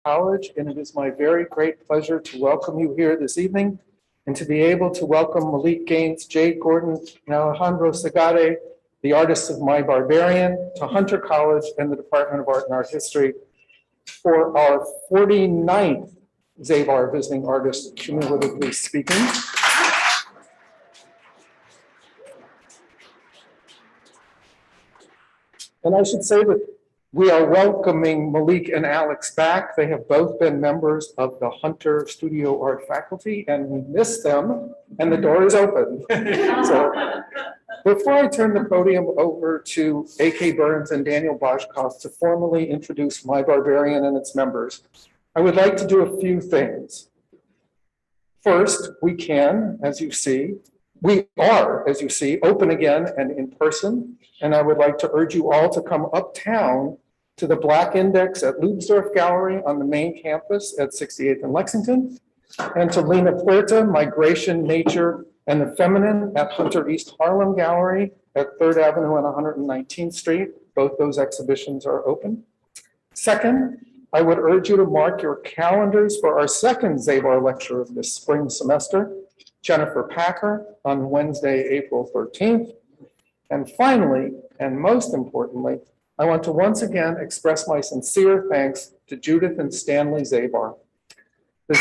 College, and it is my very great pleasure to welcome you here this evening and to be able to welcome Malik Gaines, Jade Gordon, and Alejandro Segade, the artists of My Barbarian, to Hunter College and the Department of Art and Art History for our 49th Zabar Visiting Artist, cumulatively speaking. And I should say that we are welcoming Malik and Alex back. They have both been members of the Hunter Studio Art faculty, and we miss them, and the door is open. So, before I turn the podium over to A.K. Burns and Daniel Boschkoff to formally introduce My Barbarian and its members, I would like to do a few things. First, we are, as you see, open again and in person, and I would like to urge you all to come uptown to the Black Index at Lubsdorff Gallery on the main campus at 68th and Lexington, and to Lena Puerta, Migration, Nature, and the Feminine at Hunter East Harlem Gallery at 3rd Avenue and 119th Street. Both those exhibitions are open. Second, I would urge you to mark your calendars for our second Zabar lecture of this spring semester, Jennifer Packer, on Wednesday, April 13th. And finally, and most importantly, I want to once again express my sincere thanks to Judith and Stanley Zabar. The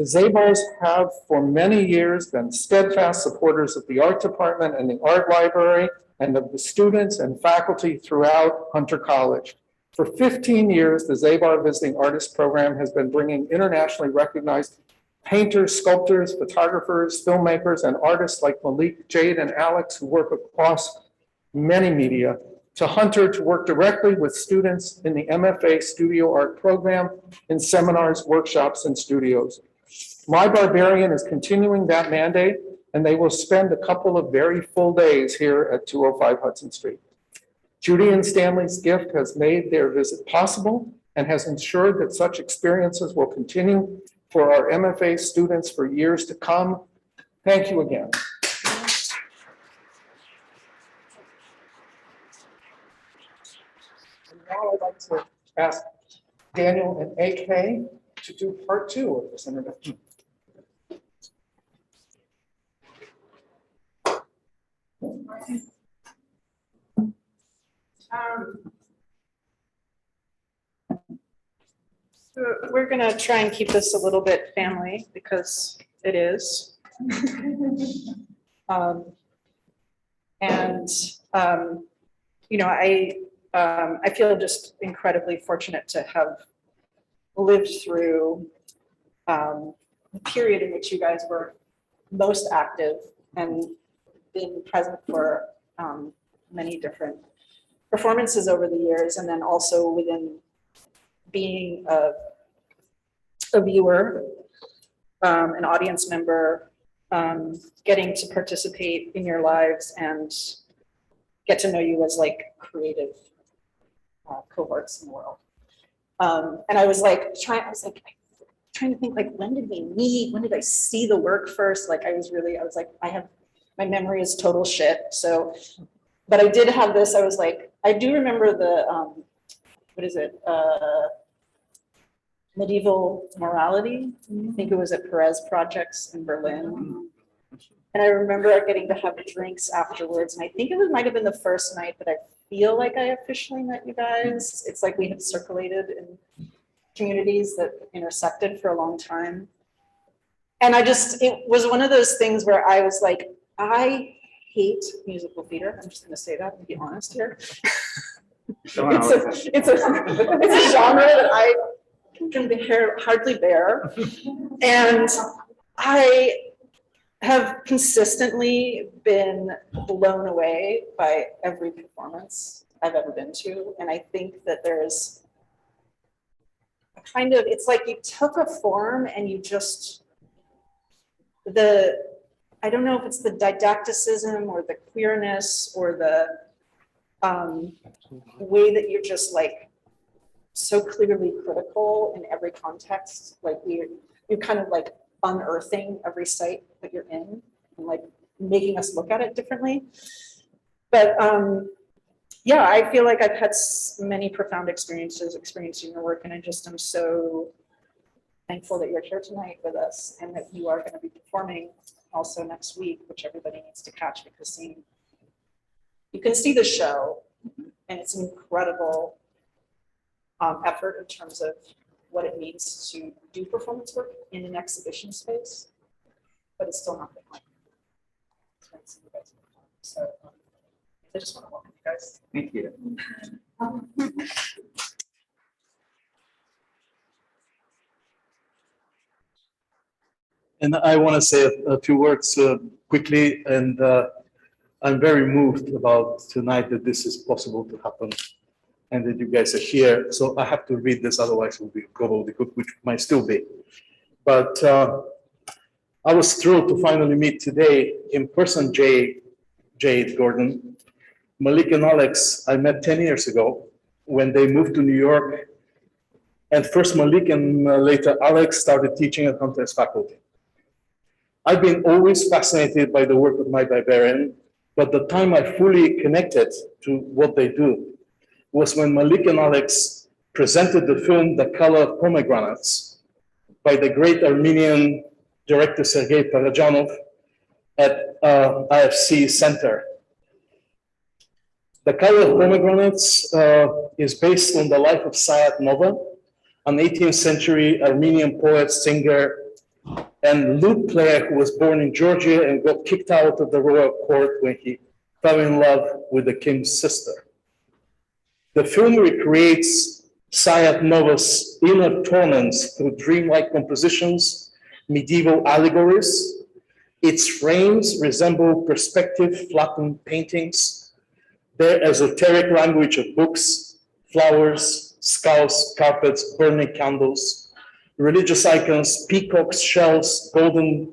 Zabars have for many years been steadfast supporters of the art department and the art library and of the students and faculty throughout Hunter College. For 15 years, the Zabar Visiting Artist Program has been bringing internationally recognized painters, sculptors, photographers, filmmakers, and artists like Malik, Jade, and Alex, who work across many media, to Hunter to work directly with students in the MFA Studio Art Program in seminars, workshops, and studios. My Barbarian is continuing that mandate, and they will spend a couple of very full days here at 205 Hudson Street. Judy and Stanley's gift has made their visit possible and has ensured that such experiences will continue for our MFA students for years to come. Thank you again. And now I'd like to ask Daniel and AK to do part 2 of this introduction. So we're going to try and keep this a little bit family because it is. You know, I feel just incredibly fortunate to have lived through the period in which you guys were most active and been present for many different performances over the years, and then also within being a viewer, an audience member, getting to participate in your lives and get to know you as like creative cohorts in the world. And I was trying to think, like, when did we meet? When did I see the work first? Like, I was like, my memory is total shit. So, but I did have this, I was like, I do remember the, what is it? Medieval Morality. I think it was at Perez Projects in Berlin. And I remember getting to have drinks afterwards. And I think might have been the first night that I feel like I officially met you guys. It's like we had circulated in communities that intersected for a long time. And it was one of those things where I was like, I hate musical theater. I'm just going to say that and be honest here. It's a genre that I can hardly bear. And I have consistently been blown away by every performance I've ever been to. And I think that there's a kind of, it's like you took a form and you just, I don't know if it's the didacticism or the queerness or the way that you're just like so clearly critical in every context. Like you're kind of like unearthing every site that you're in and like making us look at it differently. But yeah, I feel like I've had many profound experiences experiencing your work, and I just am so thankful that you're here tonight with us and that you are going to be performing also next week, which everybody needs to catch, because you can see the show and it's an incredible effort in terms of what it means to do performance work in an exhibition space, but it's still not the point. So I just want to welcome you guys. Thank you. And I want to say a few words quickly, and I'm very moved about tonight that this is possible to happen and that you guys are here. So I have to read this, otherwise it will be gobbledygook, which might still be. But I was thrilled to finally meet today in person Jade Gordon. Malik and Alex, I met 10 years ago when they moved to New York. And first Malik and later Alex started teaching at Hunter's faculty. I've been always fascinated by the work of My Barbarian, but the time I fully connected to what they do was when Malik and Alex presented the film The Color of Pomegranates by the great Armenian director Sergei Parajanov at IFC Center. The Color of Pomegranates is based on the life of Sayat Nova, an 18th century Armenian poet, singer, and lute player who was born in Georgia and got kicked out of the royal court when he fell in love with the king's sister. The film recreates Sayat Nova's inner torments through dreamlike compositions, medieval allegories. Its frames resemble perspective flattened paintings. Their esoteric language of books, flowers, skulls, carpets, burning candles, religious icons, peacocks, shells, golden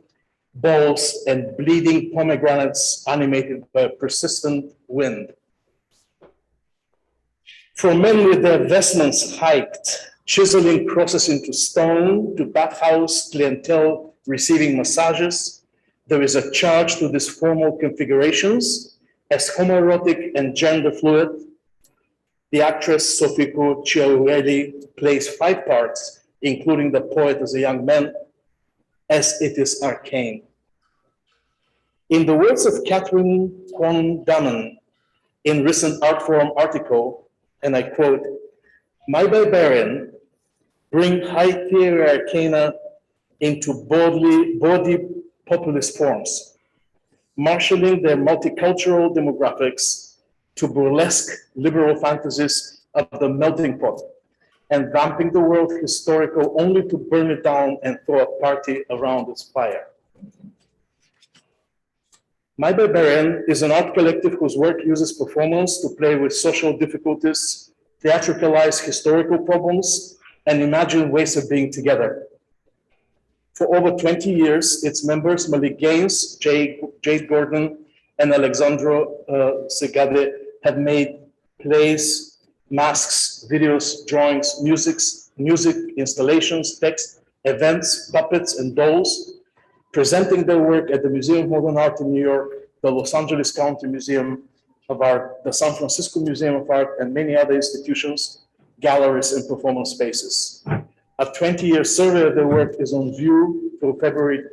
balls, and bleeding pomegranates animated by a persistent wind. For men with their vestments hiked, chiseling crosses into stone, to bathhouse clientele receiving massages, there is a charge to these formal configurations as homoerotic and gender fluid. The actress Sofiko Chiaureli plays 5 parts, including the poet as a young man, as it is arcane. In the words of Catherine Kwon-Daman in recent Art Forum article, and I quote, "My Barbarian bring high theory arcana into bawdy populist forms, marshalling their multicultural demographics to burlesque liberal fantasies of the melting pot, and vamping the world historical only to burn it down and throw a party around its fire." My Barbarian is an art collective whose work uses performance to play with social difficulties, theatricalize historical problems, and imagine ways of being together. For over 20 years, its members, Malik Gaines, Jade Gordon, and Alexandro Segade, have made plays, masks, videos, drawings, music installations, text, events, puppets, and dolls, presenting their work at the Museum of Modern Art in New York, the Los Angeles County Museum of Art, the San Francisco Museum of Art, and many other institutions, galleries, and performance spaces. A 20-year survey of their work is on view through February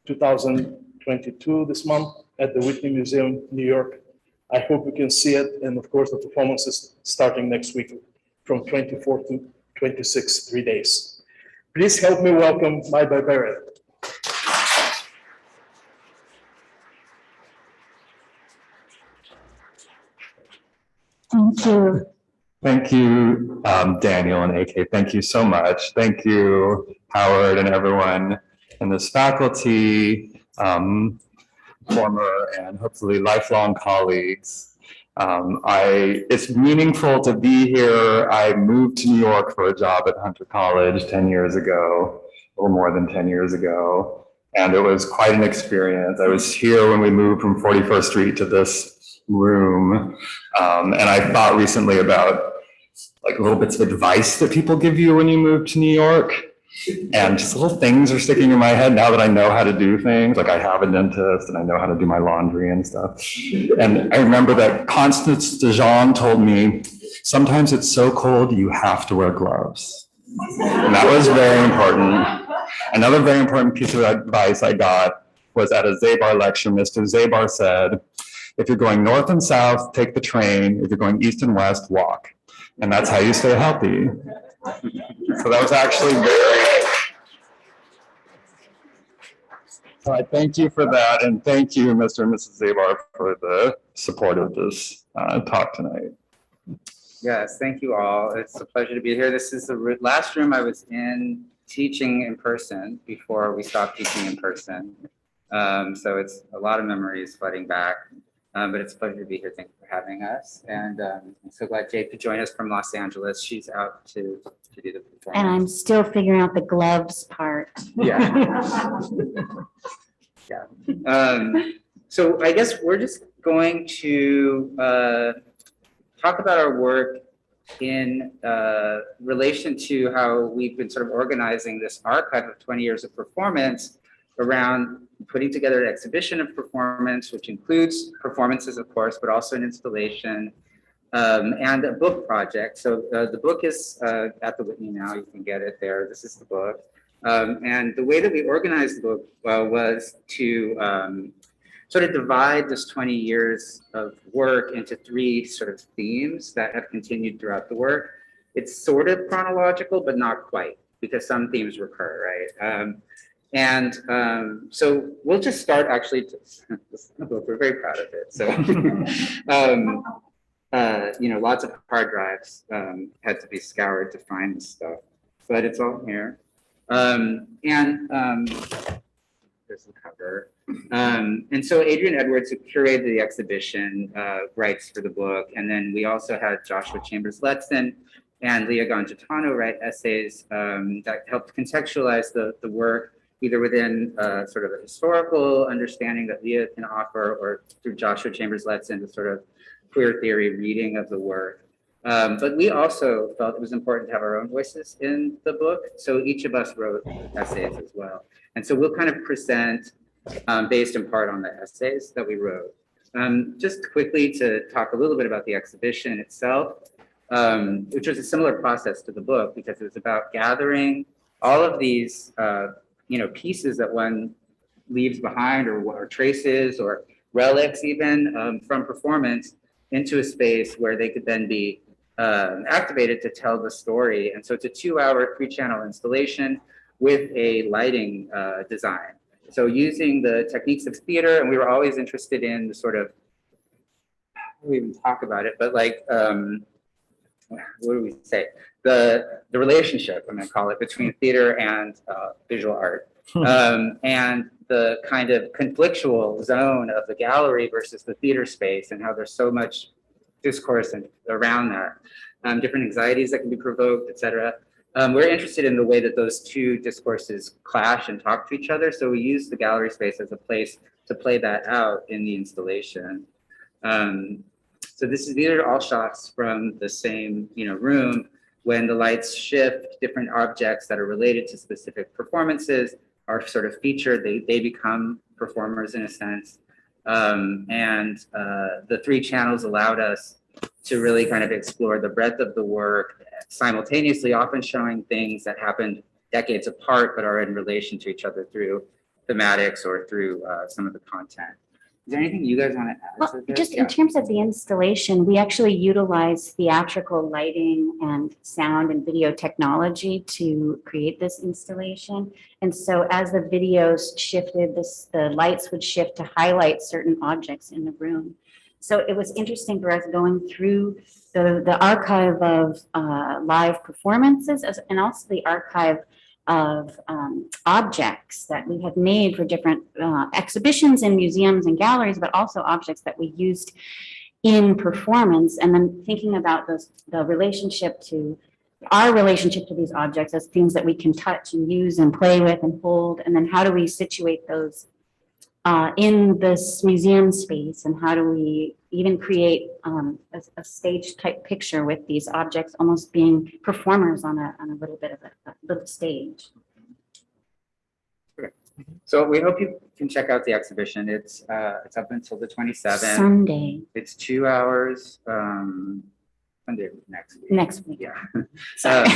2022 this month at the Whitney Museum, New York. I hope we can see it, and of course the performance is starting next week from 24 to 26, 3 days. Please help me welcome My Barbarian. Thank you. Thank you, Daniel and AK. Thank you so much. Thank you, Howard, and everyone in this faculty, former and hopefully lifelong colleagues. It's meaningful to be here. I moved to New York for a job at Hunter College 10 years ago, a little more than 10 years ago. And it was quite an experience. I was here when we moved from 41st Street to this room. And I thought recently about like little bits of advice that people give you when you move to New York. And just little things are sticking in my head now that I know how to do things. Like I have a dentist and I know how to do my laundry and stuff. And I remember that Constance DeJean told me, sometimes it's so cold, you have to wear gloves. And that was very important. Another very important piece of advice I got was at a Zabar lecture. Mr. Zabar said, if you're going north and south, take the train. If you're going east and west, walk. And that's how you stay healthy. So that was actually very... So I thank you for that. And thank you, Mr. and Mrs. Zabar, for the support of this talk tonight. Yes, thank you all. It's a pleasure to be here. This is the last room I was in teaching in person before we stopped teaching in person. So it's a lot of memories flooding back, but it's a pleasure to be here. Thank you for having us. And I'm so glad Jade could join us from Los Angeles. She's out to do the performance. And I'm still figuring out the gloves part. Yeah. Yeah. So I guess we're just going to talk about our work in relation to how we've been sort of organizing this archive of 20 years of performance around putting together an exhibition of performance, which includes performances, of course, but also an installation and a book project. So the book is at the Whitney now. You can get it there. This is the book. And the way that we organized the book was to sort of divide this 20 years of work into three sort of themes that have continued throughout the work. It's sort of chronological, but not quite, because some themes recur, right? So we'll just start actually, this book, we're very proud of it. So, you know, lots of hard drives had to be scoured to find this stuff, but it's all here. There's the cover. And so Adrian Edwards, who curated the exhibition, writes for the book. And then we also had Joshua Chambers-Letson and Leah Gangitano write essays that helped contextualize the work, either within sort of a historical understanding that Leah can offer, or through Joshua Chambers-Letson, the sort of queer theory reading of the work. But we also felt it was important to have our own voices in the book. So each of us wrote essays as well. And so we'll kind of present based in part on the essays that we wrote. Just quickly to talk a little bit about the exhibition itself, which was a similar process to the book, because it was about gathering all of these you know, pieces that one leaves behind, or traces or relics even from performance, into a space where they could then be activated to tell the story. And so it's a 2-hour 3-channel installation with a lighting design. So using the techniques of theater, and we were always interested in the sort of, we even talk about it, but like, what do we say? The relationship, I'm gonna call it, between theater and visual art. And the kind of conflictual zone of the gallery versus the theater space, and how there's so much discourse around that, different anxieties that can be provoked, et cetera. We're interested in the way that those two discourses clash and talk to each other. So we use the gallery space as a place to play that out in the installation. So these are all shots from the same, you know, room. When the lights shift, different objects that are related to specific performances are sort of featured. They become performers in a sense. The 3 channels allowed us to really kind of explore the breadth of the work, simultaneously often showing things that happened decades apart, but are in relation to each other through thematics or through some of the content. Is there anything you guys want to add to this? Just in terms of the installation, we actually utilize theatrical lighting and sound and video technology to create this installation. And so as the videos shifted, the lights would shift to highlight certain objects in the room. So it was interesting for us going through the archive of live performances, and also the archive of objects that we had made for different exhibitions in museums and galleries, but also objects that we used in performance, and then thinking about the relationship to our relationship to these objects as things that we can touch and use and play with and hold, and then how do we situate those in this museum space, and how do we even create a stage type picture with these objects almost being performers on a little bit of a little stage. So we hope you can check out the exhibition. It's up until the 27th. Sunday, It's 2 hours, Sunday next week. next week. Yeah. Sorry.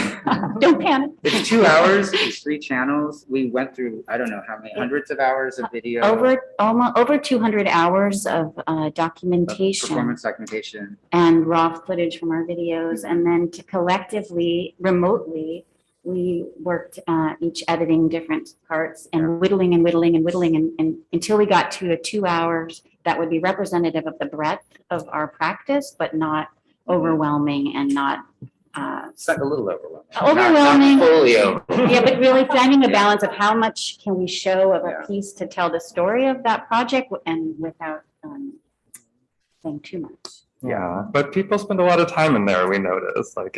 Don't panic. It's 2 hours, it's 3 channels. We went through, I don't know how many, hundreds of hours of video. Over 200 hours of documentation Performance documentation. and raw footage from our videos. And then to collectively, remotely, we worked each editing different parts and whittling and whittling and whittling and until we got to a 2 hours that would be representative of the breadth of our practice, but not overwhelming and not It's like a little overwhelming. Overwhelming. Not fully overwhelming. yeah, but really finding a balance of how much can we show of Yeah. a piece to tell the story of that project and without saying too much. Yeah, but people spend a lot of time in there, we notice. Like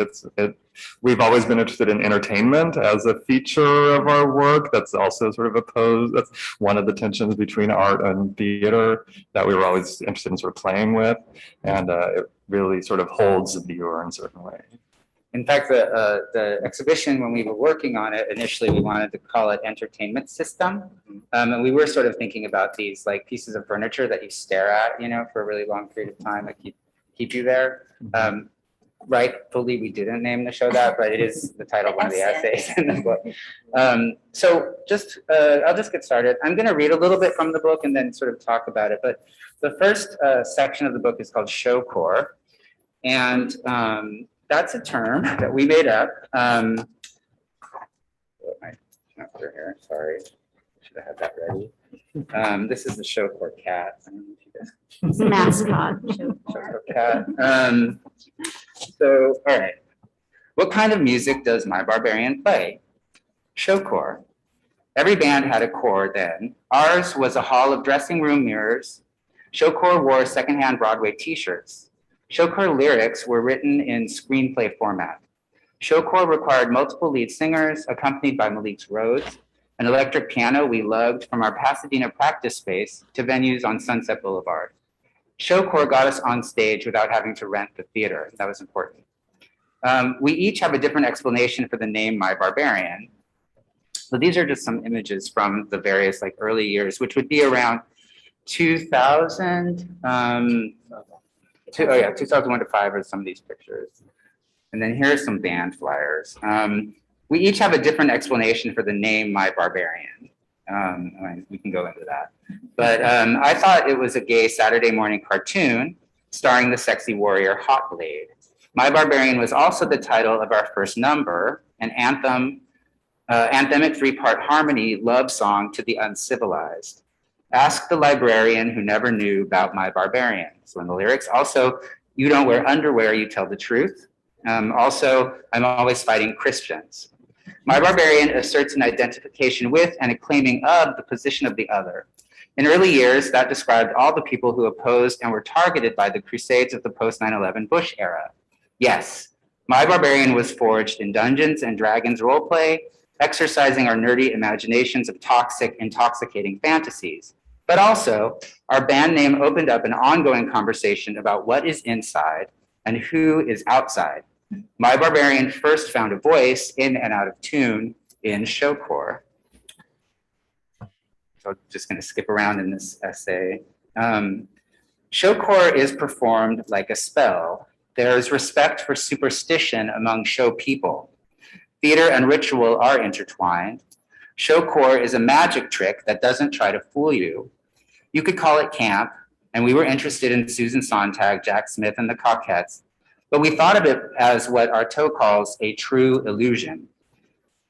we've always been interested in entertainment as a feature of our work. That's also sort of opposed. That's one of the tensions between art and theater that we were always interested in sort of playing with. And it really sort of holds the viewer in a certain way. In fact, the exhibition, when we were working on it, initially we wanted to call it Entertainment System. And we were sort of thinking about these like pieces of furniture that you stare at, for a really long period of time, that keep you there. Rightfully, we didn't name the show that, but it is the title of one of the essays in the book. So I'll just get started. I'm going to read a little bit from the book and then sort of talk about it. But the first section of the book is called Showcore. And that's a term that we made up. Sorry, should have had that ready. This is the Showcore cat. I don't know if you guys It's a mascot. Showcore cat. All right. What kind of music does My Barbarian play? Showcore. Every band had a core then. Ours was a hall of dressing room mirrors. Showcore wore secondhand Broadway t-shirts. Showcore lyrics were written in screenplay format. Showcore required multiple lead singers accompanied by Malik's Rhodes, an electric piano we lugged from our Pasadena practice space to venues on Sunset Boulevard. Showcore got us on stage without having to rent the theater. That was important. We each have a different explanation for the name My Barbarian. So these are just some images from the various early years, which would be around 2000. 2001 to 5 are some of these pictures. And then here's some band flyers. We each have a different explanation for the name My Barbarian. We can go into that. But I thought it was a gay Saturday morning cartoon starring the sexy warrior Hot Blade. My Barbarian was also the title of our first number, an anthemic 3-part harmony love song to the uncivilized. Ask the librarian who never knew about My Barbarian. So in the lyrics, also, you don't wear underwear, you tell the truth. Also, I'm always fighting Christians. My Barbarian asserts an identification with and a claiming of the position of the other. In early years, that described all the people who opposed and were targeted by the crusades of the post-9/11 Bush era. Yes, My Barbarian was forged in Dungeons and Dragons roleplay, exercising our nerdy imaginations of toxic, intoxicating fantasies. But also, our band name opened up an ongoing conversation about what is inside and who is outside. My Barbarian first found a voice in and out of tune in Showcore. So I'm just going to skip around in this essay. Showcore is performed like a spell. There is respect for superstition among show people. Theater and ritual are intertwined. Showcore is a magic trick that doesn't try to fool you. You could call it camp, and we were interested in Susan Sontag, Jack Smith, and the Cockettes, but we thought of it as what Artaud calls a true illusion.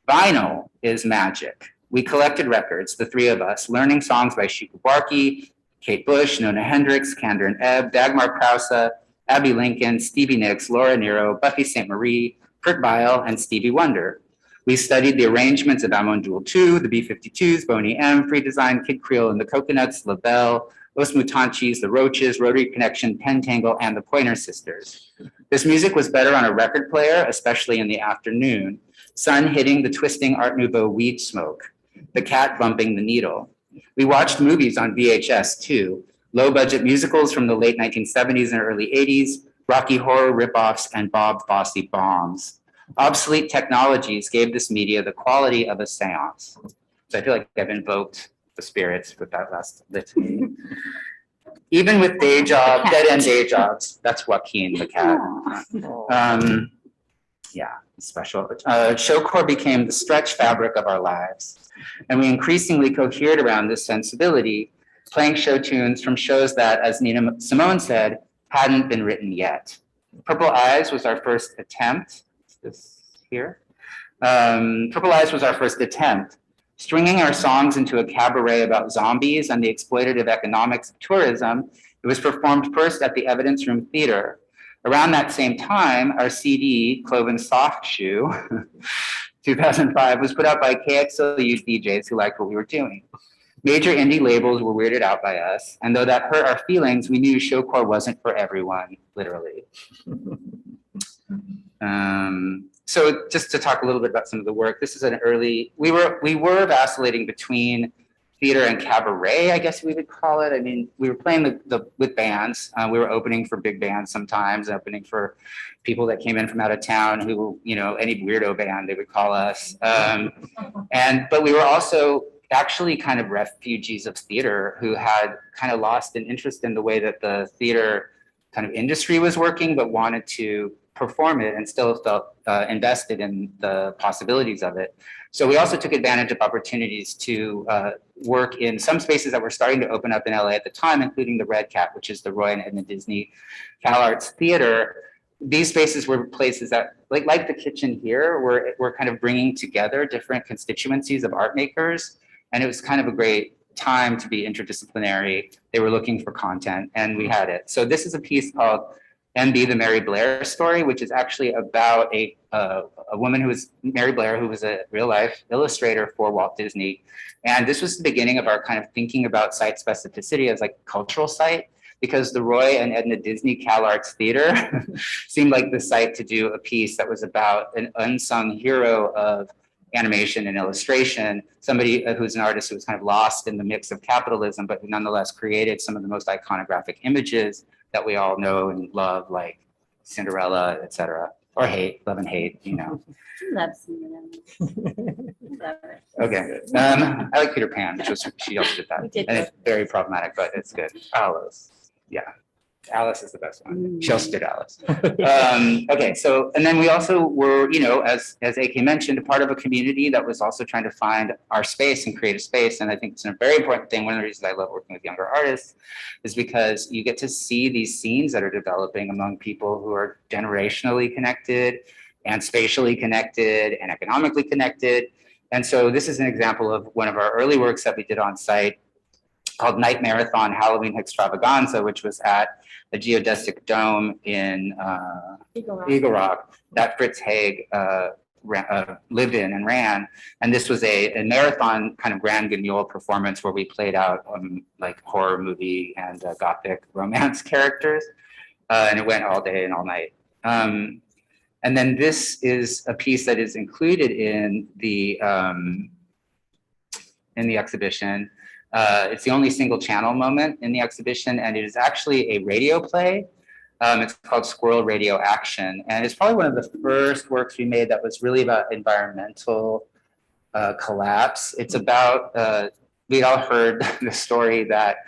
Vinyl is magic. We collected records, the three of us, learning songs by Chico Buarque, Kate Bush, Nona Hendricks, Kander and Ebb, Dagmar Krause, Abby Lincoln, Stevie Nicks, Laura Nero, Buffy St. Marie, Kurt Weill, and Stevie Wonder. We studied the arrangements of Amon Duel 2, the B-52s, Boney M, Free Design, Kid Creole and the Coconuts, LaBelle, Los Mutanchis, the Roaches, Rotary Connection, Pentangle, and the Pointer Sisters. This music was better on a record player, especially in the afternoon. Sun hitting the twisting Art Nouveau weed smoke, the cat bumping the needle. We watched movies on VHS too, low-budget musicals from the late 1970s and early 80s, Rocky Horror ripoffs, and Bob Fosse bombs. Obsolete technologies gave this media the quality of a seance. So I feel like I've invoked the spirits with that last litany. Even with day job, dead-end day jobs, that's Joaquin the cat. Yeah, special. Showcore became the stretch fabric of our lives, and we increasingly cohered around this sensibility, playing show tunes from shows that, as Nina Simone said, hadn't been written yet. Purple Eyes was our first attempt. Is this here? Purple Eyes was our first attempt, stringing our songs into a cabaret about zombies and the exploitative economics of tourism. It was performed first at the Evidence Room Theater. Around that same time, our CD, Cloven Soft Shoe, 2005, was put out by KXLU DJs who liked what we were doing. Major indie labels were weirded out by us, and though that hurt our feelings, we knew showcore wasn't for everyone, literally. So just to talk a little bit about some of the work, this is an early, we were vacillating between theater and cabaret, I guess we would call it. I mean, we were playing with bands. We were opening for big bands sometimes, opening for people that came in from out of town who, you know, any weirdo band they would call us. But we were also actually kind of refugees of theater who had kind of lost an interest in the way that the theater kind of industry was working, but wanted to perform it and still felt invested in the possibilities of it. So we also took advantage of opportunities to work in some spaces that were starting to open up in LA at the time, including the Red Cat, which is the Roy and Edna Disney Cal Arts Theater. These spaces were places that, like the kitchen here, were kind of bringing together different constituencies of art makers. And it was kind of a great time to be interdisciplinary. They were looking for content, and we had it. So this is a piece called MB, the Mary Blair story, which is actually about a woman who was Mary Blair, who was a real life illustrator for Walt Disney. And this was the beginning of our kind of thinking about site specificity as like a cultural site, because the Roy and Edna Disney Cal Arts Theater seemed like the site to do a piece that was about an unsung hero of animation and illustration, somebody who's an artist who was kind of lost in the mix of capitalism, but who nonetheless created some of the most iconographic images that we all know and love, like Cinderella, etc., or hate, love and hate, you know. I love Cinderella. Love it. Okay, I like Peter Pan, which was, she also did that, We did and it's very problematic, but it's good. Alice, yeah, Alice is the best one. She also did Alice. Okay, so, and then we also were, you know, as AK mentioned, a part of a community that was also trying to find our space and create a space. And I think it's a very important thing. One of the reasons I love working with younger artists is because you get to see these scenes that are developing among people who are generationally connected and spatially connected and economically connected. And so this is an example of one of our early works that we did on site called Night Marathon Halloween Extravaganza, which was at a geodesic dome in Eagle Rock that Fritz Haig lived in and ran. And this was a marathon kind of grand guignol performance where we played out like horror movie and gothic romance characters. And it went all day and all night. And then this is a piece that is included in the exhibition. It's the only single channel moment in the exhibition, and it is actually a radio play. It's called Squirrel Radio Action, and it's probably one of the first works we made that was really about environmental collapse. It's about, we all heard the story that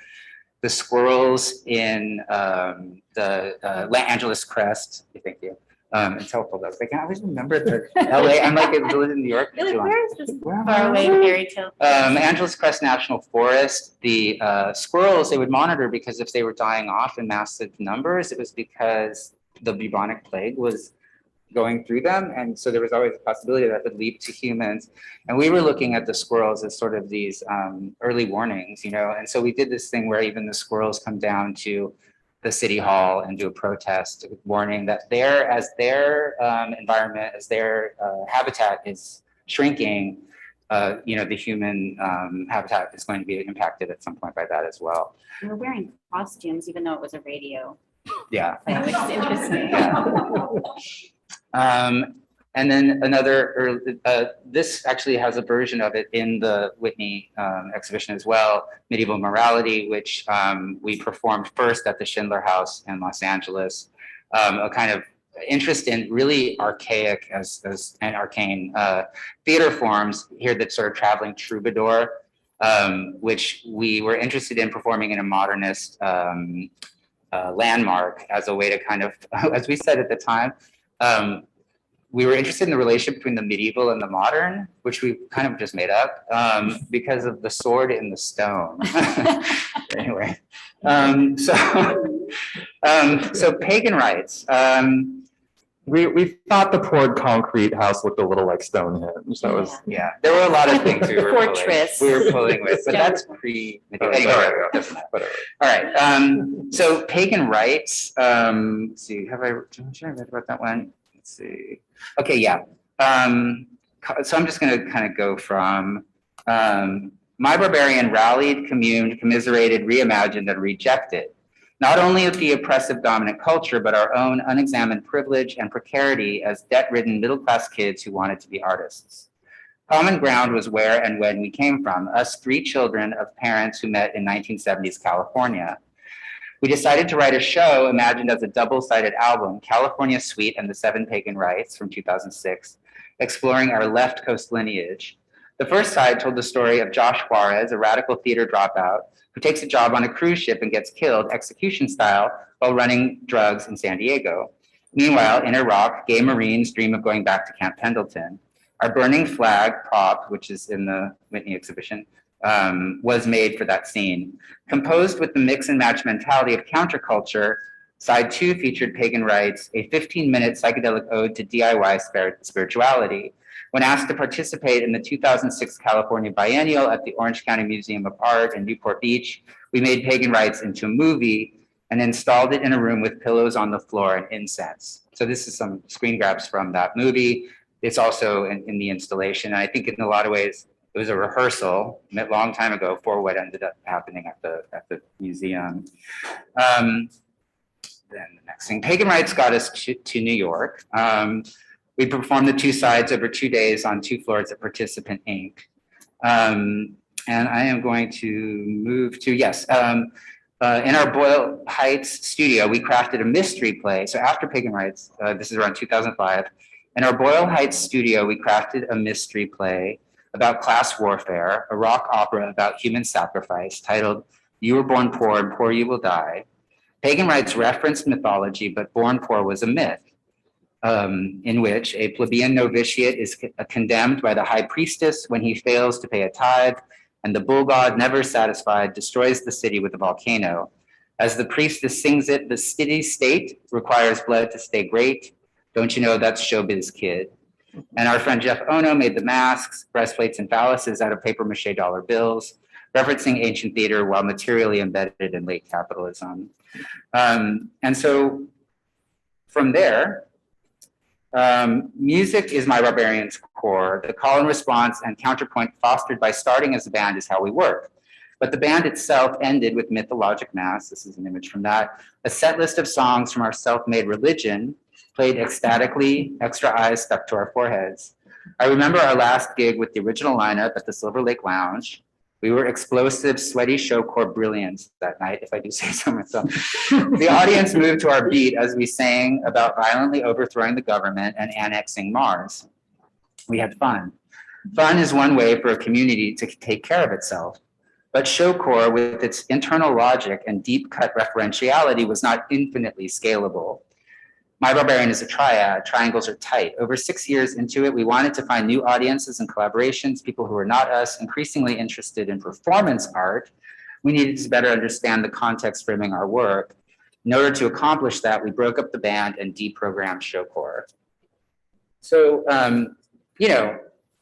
the squirrels in the Angeles Crest, thank you. It's helpful though. I can always remember the LA. I'm like, I've lived in New York. Really, where is this faraway fairy tale? Angeles Crest National Forest, the squirrels, they would monitor because if they were dying off in massive numbers, it was because the bubonic plague was going through them. And so there was always a possibility that would leap to humans. And we were looking at the squirrels as sort of these early warnings, you know? And so we did this thing where even the squirrels come down to the city hall and do a protest warning that their environment, as their habitat is shrinking, you know, the human habitat is going to be impacted at some point by that as well. We were wearing costumes, even though it was a radio. Yeah. Which is interesting. Yeah. And then another, this actually has a version of it in the Whitney exhibition as well, Medieval Morality, which we performed first at the Schindler House in Los Angeles, a kind of interest in really archaic and arcane theater forms here that sort of traveling troubadour, which we were interested in performing in a modernist landmark as a way to kind of, as we said at the time, we were interested in the relationship between the medieval and the modern, which we kind of just made up because of the sword in the stone. Anyway, so Pagan Rites. We thought the poured concrete house looked a little like Stonehenge. That was Yeah, there were a lot of things Fortress. we were pulling with, but Yeah. that's pre-medieval. Anyway, doesn't matter. whatever. All right. So Pagan Rites. Let's see. Have I read about that one? Let's see. Okay. Yeah. So I'm just going to kind of go from My Barbarian rallied, communed, commiserated, reimagined, and rejected. Not only of the oppressive dominant culture, but our own unexamined privilege and precarity as debt-ridden middle-class kids who wanted to be artists. Common ground was where and when we came from, us 3 children of parents who met in 1970s California. We decided to write a show imagined as a double-sided album, California Suite and the 7 Pagan Rites from 2006, exploring our left coast lineage. The first side told the story of Josh Juarez, a radical theater dropout, who takes a job on a cruise ship and gets killed execution style while running drugs in San Diego. Meanwhile, in Iraq, gay Marines dream of going back to Camp Pendleton. Our burning flag prop, which is in the Whitney exhibition, was made for that scene. Composed with the mix and match mentality of counterculture, side 2 featured Pagan Rites, a 15-minute psychedelic ode to DIY spirituality. When asked to participate in the 2006 California Biennial at the Orange County Museum of Art in Newport Beach, we made Pagan Rites into a movie and installed it in a room with pillows on the floor and incense. So this is some screen grabs from that movie. It's also in the installation. And I think in a lot of ways, it was a rehearsal a long time ago for what ended up happening at the museum. Then the next thing, Pagan Rites got us to New York. We performed the 2 sides over 2 days on 2 floors at Participant Inc. And I am going to move to, yes, in our Boyle Heights studio, we crafted a mystery play. So after Pagan Rites, this is around 2005, in our Boyle Heights studio, we crafted a mystery play about class warfare, a rock opera about human sacrifice titled You Were Born Poor and Poor You Will Die. Pagan Rites referenced mythology, but Born Poor was a myth. In which a plebeian novitiate is condemned by the high priestess when he fails to pay a tithe, and the bull god, never satisfied, destroys the city with a volcano. As the priestess sings it, the city state requires blood to stay great. Don't you know that's showbiz, kid? And our friend Jeff Ono made the masks, breastplates, and phalluses out of papier-mâché dollar bills, referencing ancient theater while materially embedded in late capitalism. And so from there, music is My Barbarian's core. The call and response and counterpoint fostered by starting as a band is how we work. But the band itself ended with Mythologic Mass. This is an image from that. A set list of songs from our self-made religion played ecstatically, extra eyes stuck to our foreheads. I remember our last gig with the original lineup at the Silver Lake Lounge. We were explosive, sweaty show corps brilliance that night, if I do say so myself. The audience moved to our beat as we sang about violently overthrowing the government and annexing Mars. We had fun. Fun is one way for a community to take care of itself. But show corps, with its internal logic and deep cut referentiality, was not infinitely scalable. My Barbarian is a triad. Triangles are tight. Over 6 years into it, we wanted to find new audiences and collaborations, people who were not us, increasingly interested in performance art. We needed to better understand the context framing our work. In order to accomplish that, we broke up the band and deprogrammed show corps. So,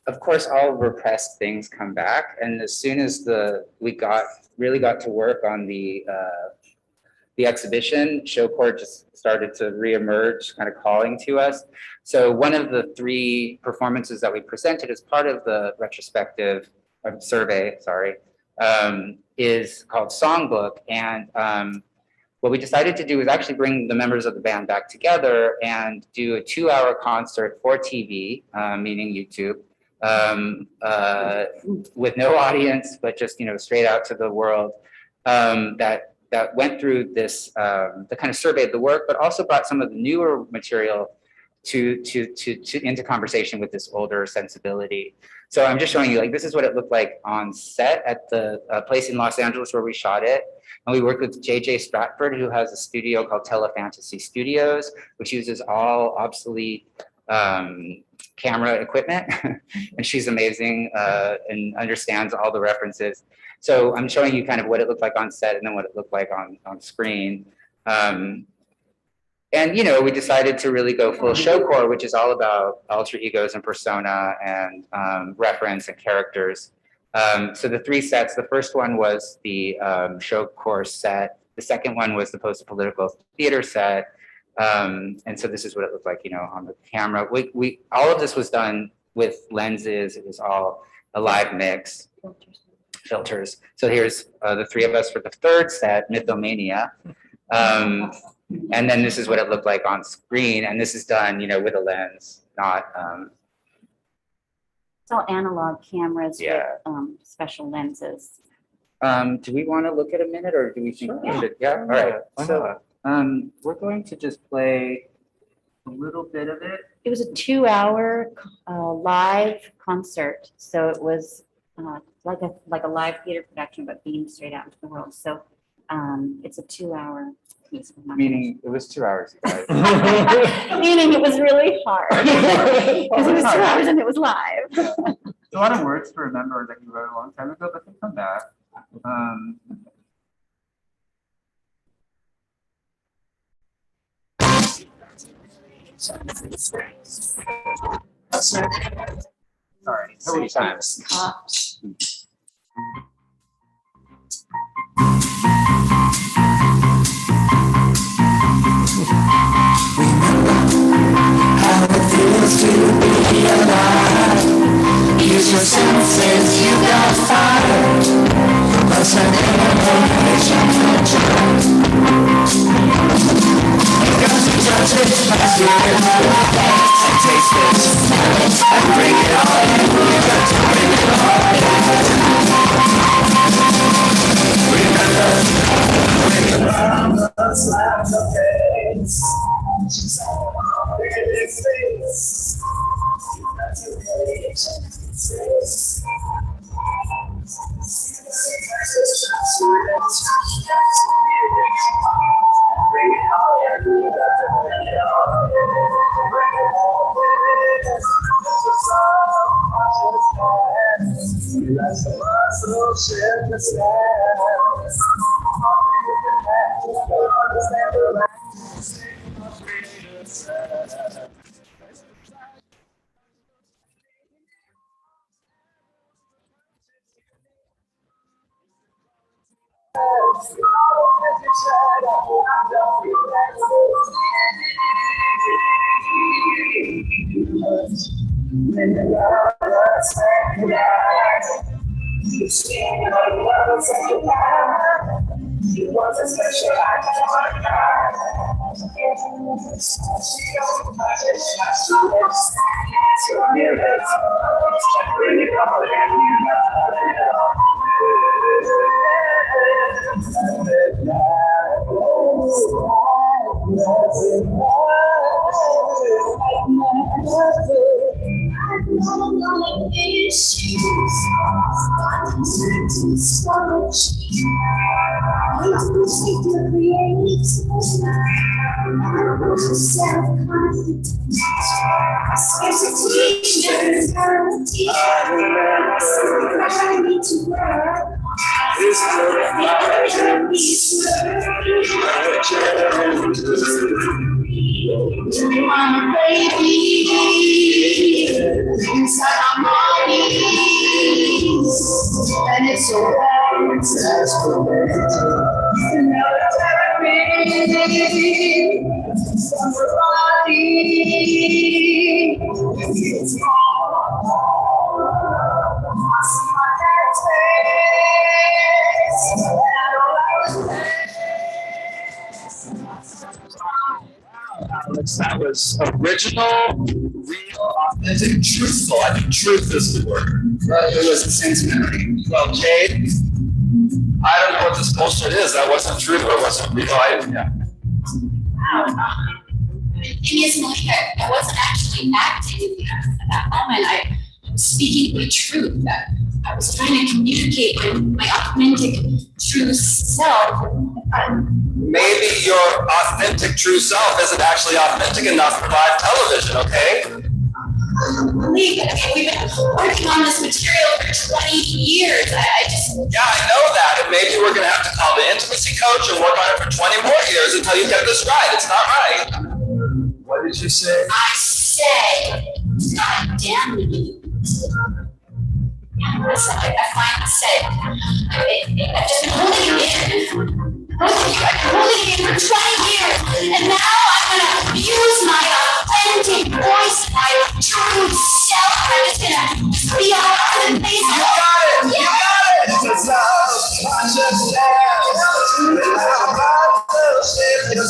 of course, all repressed things come back. And as soon as we really got to work on the exhibition, show corps just started to reemerge, kind of calling to us. So one of the 3 performances that we presented as part of the retrospective survey, is called Songbook. And what we decided to do is actually bring the members of the band back together and do a 2-hour concert for TV, meaning YouTube, with no audience, but just straight out to the world, that that went through this, the kind of surveyed the work, but also brought some of the newer material to into conversation with this older sensibility. So I'm just showing you, like, this is what it looked like on set at the place in Los Angeles where we shot it. And we worked with JJ Stratford, who has a studio called Telefantasy Studios, which uses all obsolete camera equipment. And she's amazing and understands all the references. So I'm showing you kind of what it looked like on set and then what it looked like on screen. And, you know, we decided to really go full showcore, which is all about alter egos and persona and reference and characters. So the 3 sets, the first one was the showcore set. The second one was the post-political theater set. And so this is what it looked like, you know, on the camera. All of this was done with lenses. It was all a live mix. Filters. So here's the 3 of us for the third set, Mythomania. And then this is what it looked like on screen. And this is done, you know, with a lens, not. It's all analog cameras Yeah. with special lenses. Do we want to look at a minute or do we think we should? Yeah. All right. So we're going to just play a little bit of it. It was a 2-hour live concert. So it was like a live theater production, but beamed straight out into the world. So it's a 2-hour piece. Meaning it was 2 hours, you guys. Meaning it was really hard. Because it was 2 hours and it was live. It's a lot of words to remember that you wrote a long time ago, but they come back. Sorry, so many times. How it feels to be alive. Use your senses, you got fire. Must have information because you touch it, feel it, and taste it, smell it, and bring it all in. You got to bring it all in. Remember, when you're around us, laugh the face. That was original, real, authentic, truthful. I think truth is the word. It was a sense memory. Well, Jade, I don't know what this bullshit is. That wasn't true. It wasn't real. Yeah. The thing is, Malik, I wasn't actually acting at that moment. I was speaking the truth. I was trying to communicate my authentic, true self. Maybe your authentic true self isn't actually authentic enough for live television, okay? Malik, we've been working on this material for 20 years. I just... Yeah, I know that. And maybe we're going to have to call the intimacy coach and work on it for 20 more years until you get this right. It's not right. What did you say? I said, God damn you. Listen, I finally said, I've just been holding you in. I've been holding you in for 20 years. And now I'm going to use my authentic voice, my true self. I'm just going to be all over the place. You got it! You got it! It's a self-conscious dance. It's a battleship to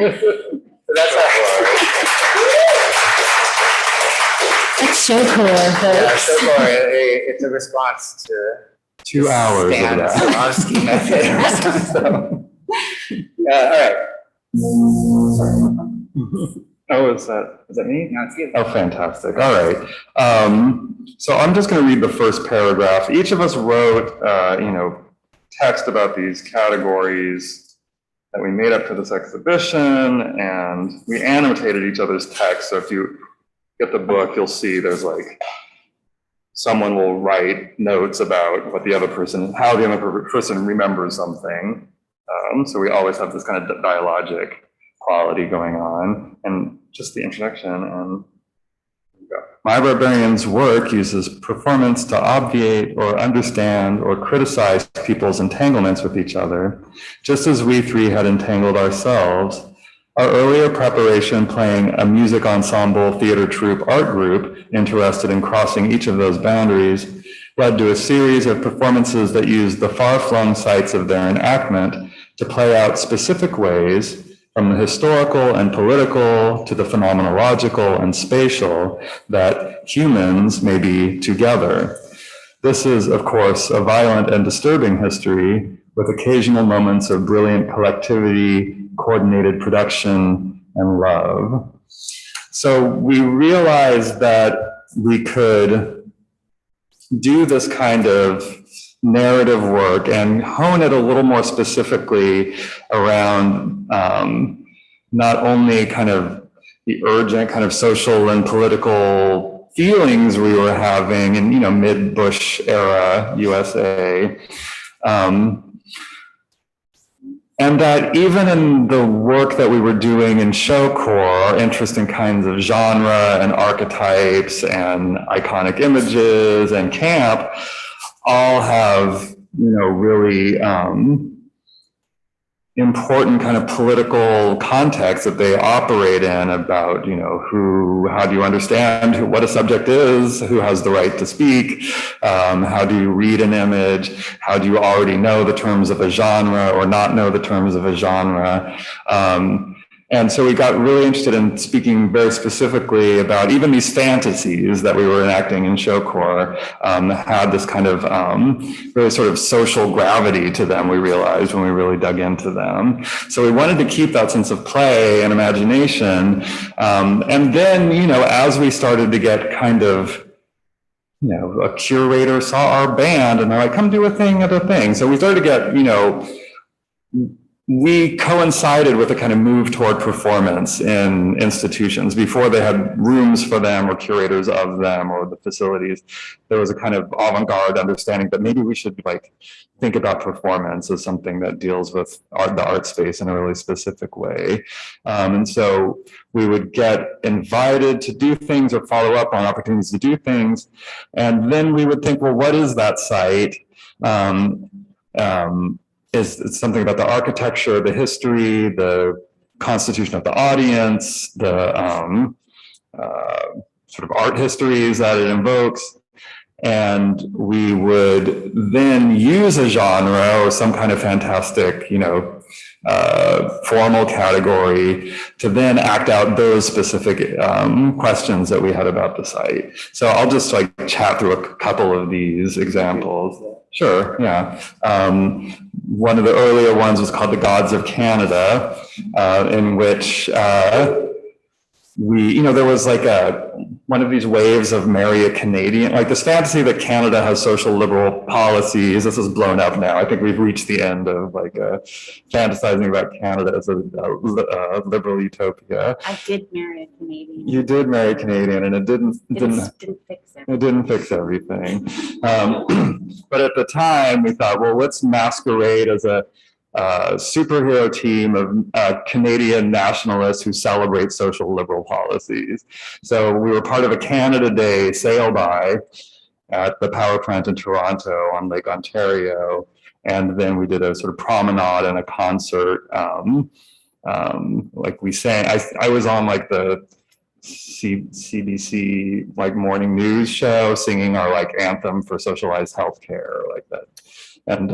That's so cool. Yeah, so far, it's a response to 2 hours of Stan's that. Oski method. So, all right. Oh, is that me? Now it's you. Oh, fantastic. All right. So I'm just going to read the first paragraph. Each of us wrote, text about these categories that we made up for this exhibition, and we annotated each other's text. So if you get the book, you'll see there's like, someone will write notes about what the other person, how the other person remembers something. So we always have this kind of dialogic quality going on, and just the introduction. And My Barbarian's work uses performance to obviate or understand or criticize people's entanglements with each other, just as we three had entangled ourselves. Our earlier preparation playing a music ensemble, theater troupe, art group interested in crossing each of those boundaries led to a series of performances that used the far-flung sites of their enactment to play out specific ways, from the historical and political to the phenomenological and spatial, that humans may be together. This is, of course, a violent and disturbing history with occasional moments of brilliant collectivity, coordinated production, and love. So we realized that we could do this kind of narrative work and hone it a little more specifically around not only kind of the urgent kind of social and political feelings we were having in, mid-Bush era USA, and that even in the work that we were doing in showcore, interest in kinds of genre and archetypes and iconic images and camp all have, really important kind of political context that they operate in about, how do you understand what a subject is, who has the right to speak, how do you read an image, how do you already know the terms of a genre or not know the terms of a genre. And so we got really interested in speaking very specifically about even these fantasies that we were enacting in showcore had this kind of really sort of social gravity to them, we realized when we really dug into them. So we wanted to keep that sense of play and imagination. And then, as we started to get kind of, a curator saw our band and they're like, come do a thing at a thing. So we started to get, we coincided with a kind of move toward performance in institutions. Before they had rooms for them or curators of them or the facilities, there was a kind of avant-garde understanding that maybe we should think about performance as something that deals with the art space in a really specific way. And so we would get invited to do things or follow up on opportunities to do things. And then we would think, well, what is that site? is something about the architecture, the history, the constitution of the audience, the sort of art histories that it invokes. And we would then use a genre or some kind of fantastic, formal category to then act out those specific questions that we had about the site. So I'll just like chat through a couple of these examples. Sure, yeah. One of the earlier ones was called The Gods of Canada, in which there was like one of these waves of marry a Canadian, like this fantasy that Canada has social liberal policies. This is blown up now. I think we've reached the end of like fantasizing about Canada as a liberal utopia. I did marry a Canadian. You did marry a Canadian, and it didn't fix it. It didn't fix everything. But at the time, we thought, well, let's masquerade as a superhero team of Canadian nationalists who celebrate social liberal policies. So we were part of a Canada Day sail-by at the power plant in Toronto on Lake Ontario. And then we did a sort of promenade and a concert. Like we sang, I was on like the CBC like morning news show singing our like anthem for socialized healthcare, like that. And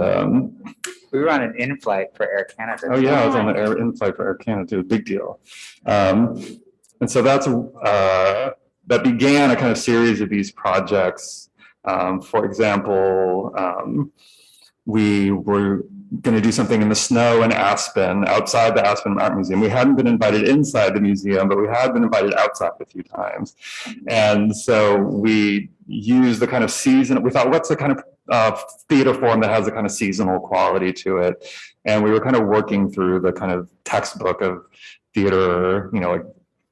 we were on an in-flight for Air Canada. Oh yeah, I was on the in-flight for Air Canada too, big deal. And so that's that began a kind of series of these projects. For example, we were going to do something in the snow in Aspen, outside the Aspen Art Museum. We hadn't been invited inside the museum, but we had been invited outside a few times. And so we used the kind of season, we thought, what's the kind of theater form that has a kind of seasonal quality to it? And we were kind of working through the kind of textbook of theater, like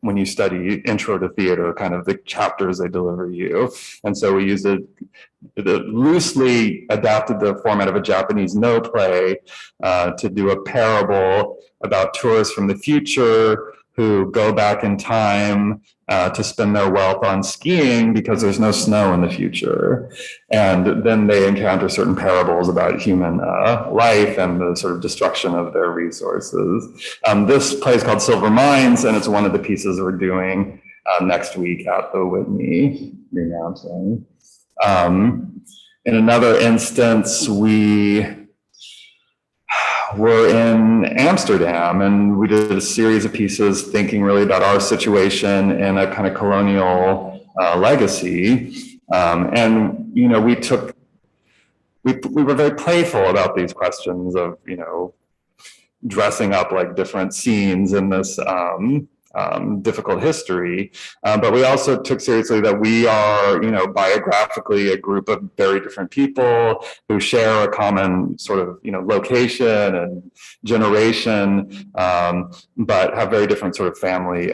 when you study intro to theater, kind of the chapters they deliver you. And so we used loosely adapted the format of a Japanese no play to do a parable about tourists from the future who go back in time to spend their wealth on skiing because there's no snow in the future. And then they encounter certain parables about human life and the sort of destruction of their resources. This play is called Silver Mines, and it's one of the pieces we're doing next week at the Whitney Remounting. In another instance, we were in Amsterdam, and we did a series of pieces thinking really about our situation and a kind of colonial legacy. And we were very playful about these questions of dressing up like different scenes in this difficult history, but we also took seriously that we are, biographically a group of very different people who share a common sort of, location and generation, but have very different sort of family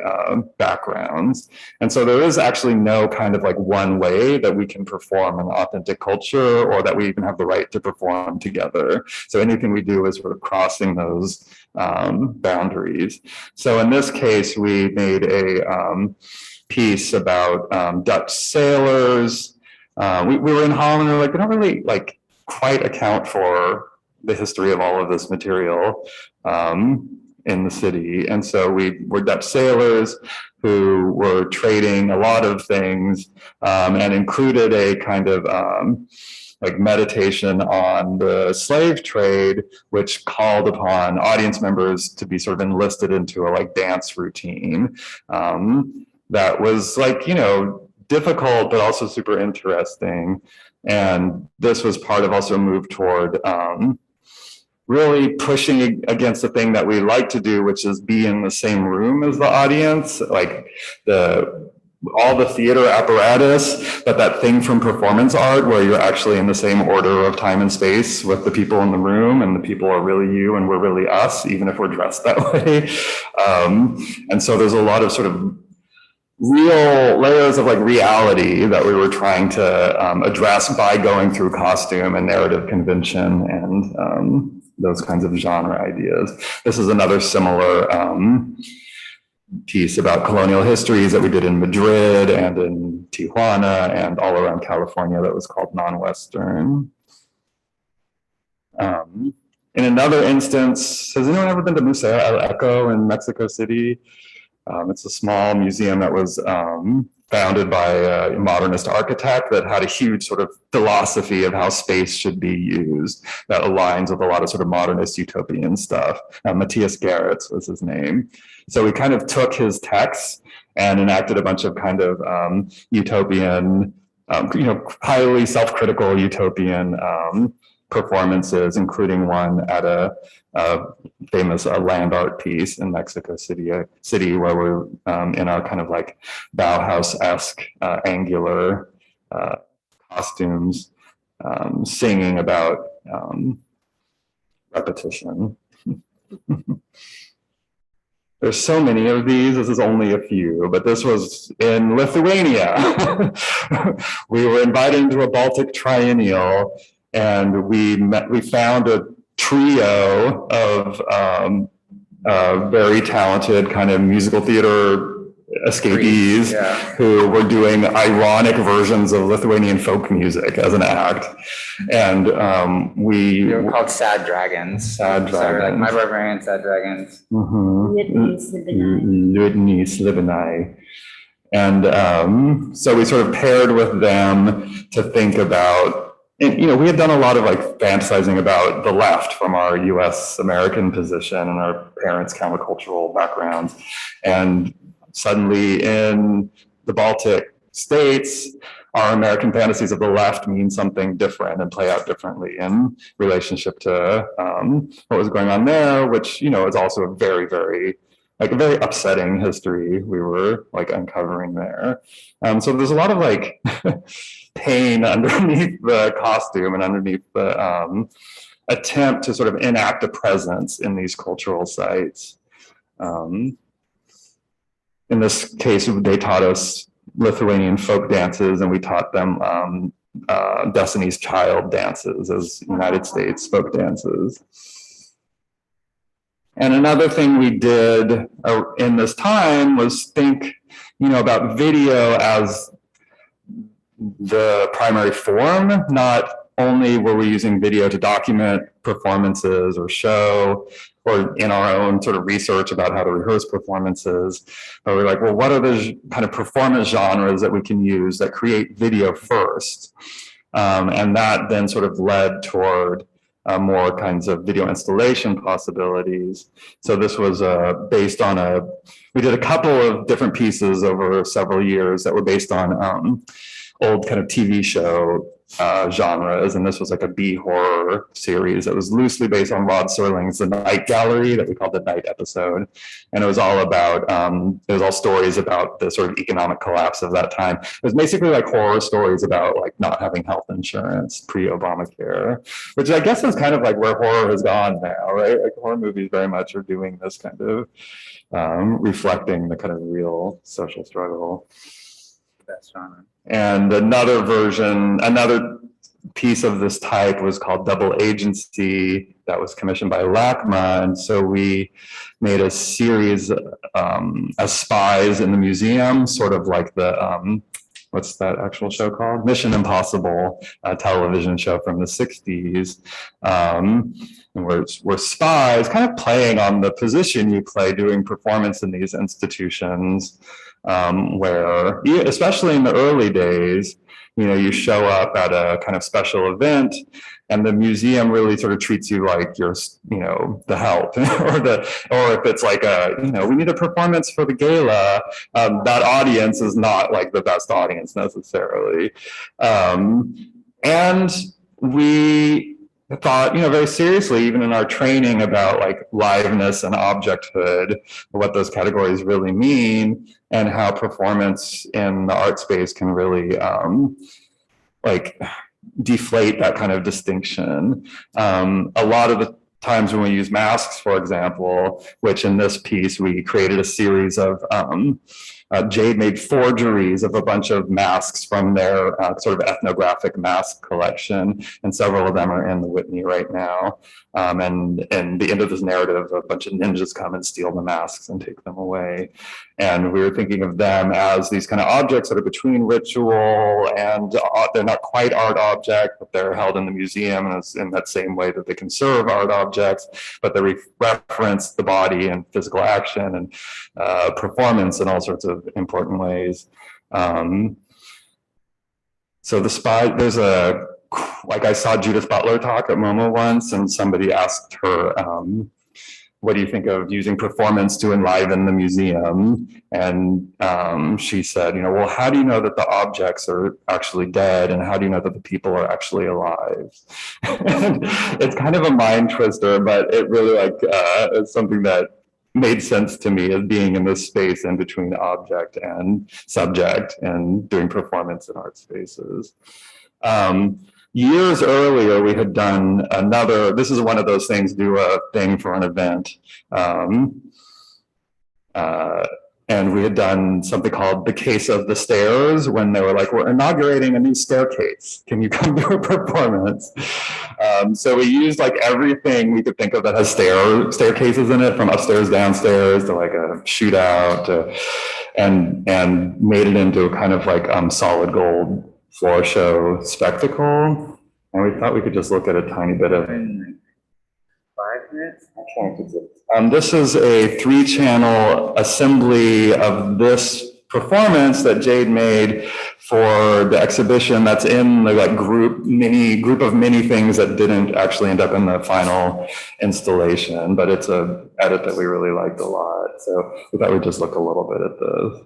backgrounds. And so there is actually no kind of like one way that we can perform an authentic culture, or that we even have the right to perform together. So anything we do is sort of crossing those boundaries. So in this case, we made a piece about Dutch sailors. We were in Holland, and we don't really quite account for the history of all of this material in the city. And so we were Dutch sailors who were trading a lot of things, and included a kind of meditation on the slave trade, which called upon audience members to be sort of enlisted into a dance routine that was difficult, but also super interesting. And this was part of also a move toward really pushing against the thing that we like to do, which is be in the same room as the audience, all the theater apparatus, but that thing from performance art where you're actually in the same order of time and space with the people in the room, and the people are really you and we're really us, even if we're dressed that way. And so there's a lot of sort of real layers of reality that we were trying to address by going through costume and narrative convention and those kinds of genre ideas. This is another similar piece about colonial histories that we did in Madrid and in Tijuana and all around California that was called Non-Western. In another instance, has anyone ever been to Museo El Eco in Mexico City? It's a small museum that was founded by a modernist architect that had a huge sort of philosophy of how space should be used that aligns with a lot of sort of modernist utopian stuff. Matthias Gerritz was his name. So we kind of took his texts and enacted a bunch of kind of utopian, highly self-critical utopian performances, including one at a famous land art piece in Mexico City, where we're in our kind of like Bauhaus-esque angular costumes, singing about repetition. There's so many of these. This is only a few, but this was in Lithuania. We were invited into a Baltic triennial, and we found a trio of very talented kind of musical theater escapees who were doing ironic versions of Lithuanian folk music as an act. And They were called Sad Dragons. Sad So like Dragons. My Barbarian, Sad Dragons. Ludni Slibinai. And so we sort of paired with them to think about, and, we had done a lot of like fantasizing about the left from our US American position and our parents' countercultural backgrounds. And suddenly in the Baltic states, our American fantasies of the left mean something different and play out differently in relationship to what was going on there, which, is also a very, very upsetting history we were like uncovering there. So there's a lot of like pain underneath the costume and underneath the attempt to sort of enact a presence in these cultural sites. In this case, they taught us Lithuanian folk dances, and we taught them Destiny's Child dances as United States folk dances. And another thing we did in this time was think, about video as the primary form. Not only were we using video to document performances or show, or in our own sort of research about how to rehearse performances, but we're like, well, what are the kind of performance genres that we can use that create video first? And that then sort of led toward more kinds of video installation possibilities. So this was based on we did a couple of different pieces over several years that were based on old kind of TV show genres, and this was like a B-horror series that was loosely based on Rod Serling's The Night Gallery that we called The Night Episode, and it was all about it was all stories about the sort of economic collapse of that time. It was basically like horror stories about like not having health insurance pre-Obamacare, which I guess is kind of like where horror has gone now, right? Like horror movies very much are doing this kind of reflecting the kind of real social struggle. That's genre. And another piece of this type was called Double Agency that was commissioned by LACMA. And so we made a series as spies in the museum, sort of like the, what's that actual show called? Mission Impossible, a television show from the 60s. And we're spies, kind of playing on the position you play doing performance in these institutions, where, especially in the early days, you show up at a kind of special event and the museum really sort of treats you like you're, the help, or if it's like we need a performance for the gala, that audience is not like the best audience necessarily. And we thought, very seriously, even in our training about like liveness and objecthood, what those categories really mean and how performance in the art space can really like deflate that kind of distinction. A lot of the times when we use masks, for example, which in this piece we created a series of Jade made forgeries of a bunch of masks from their sort of ethnographic mask collection, and several of them are in the Whitney right now. And the end of this narrative, a bunch of ninjas come and steal the masks and take them away. And we were thinking of them as these kind of objects that are between ritual and they're not quite art object, but they're held in the museum in that same way that they conserve art objects, but they reference the body and physical action and performance in all sorts of important ways. So there's like I saw Judith Butler talk at MoMA once, and somebody asked her, what do you think of using performance to enliven the museum? And she said, well, how do you know that the objects are actually dead? And how do you know that the people are actually alive? It's kind of a mind twister, but it really is something that made sense to me as being in this space in between object and subject and doing performance in art spaces. Years earlier, we had done this is one of those things, do a thing for an event. And we had done something called The Case of the Stairs, when they were like, we're inaugurating a new staircase. Can you come to a performance? So we used like everything we could think of that has staircases in it, from upstairs, downstairs, to like a shootout, and made it into a kind of like solid gold floor show spectacle. And we thought we could just look at a tiny bit of 5 minutes. This is a 3-channel assembly of this performance that Jade made for the exhibition that's in the like group of many things that didn't actually end up in the final installation, but it's an edit that we really liked a lot. So we thought we'd just look a little bit at this.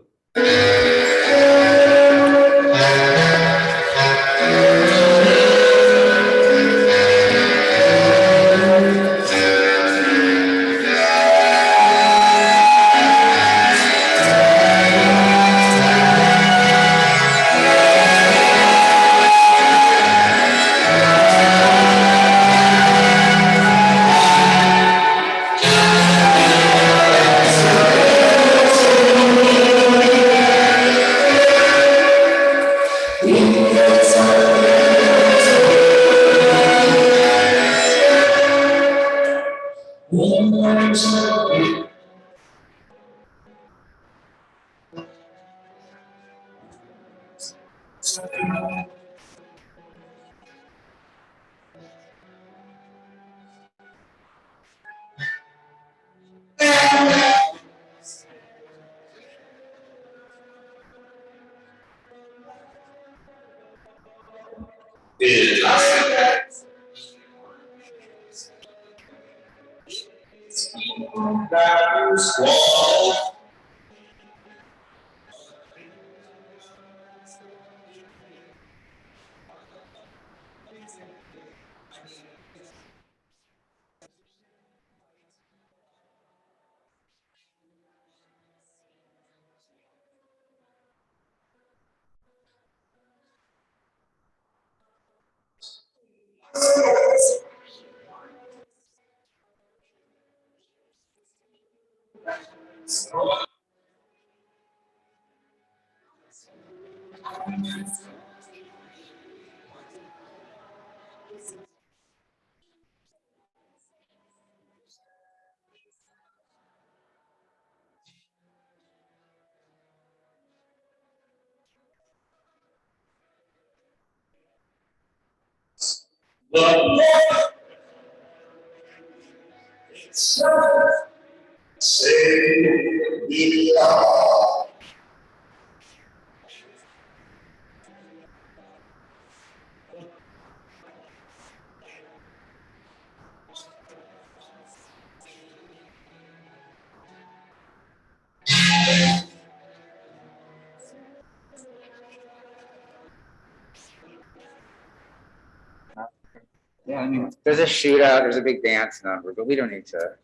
Yeah, I mean, there's a shootout, there's a big dance number, but we don't need to,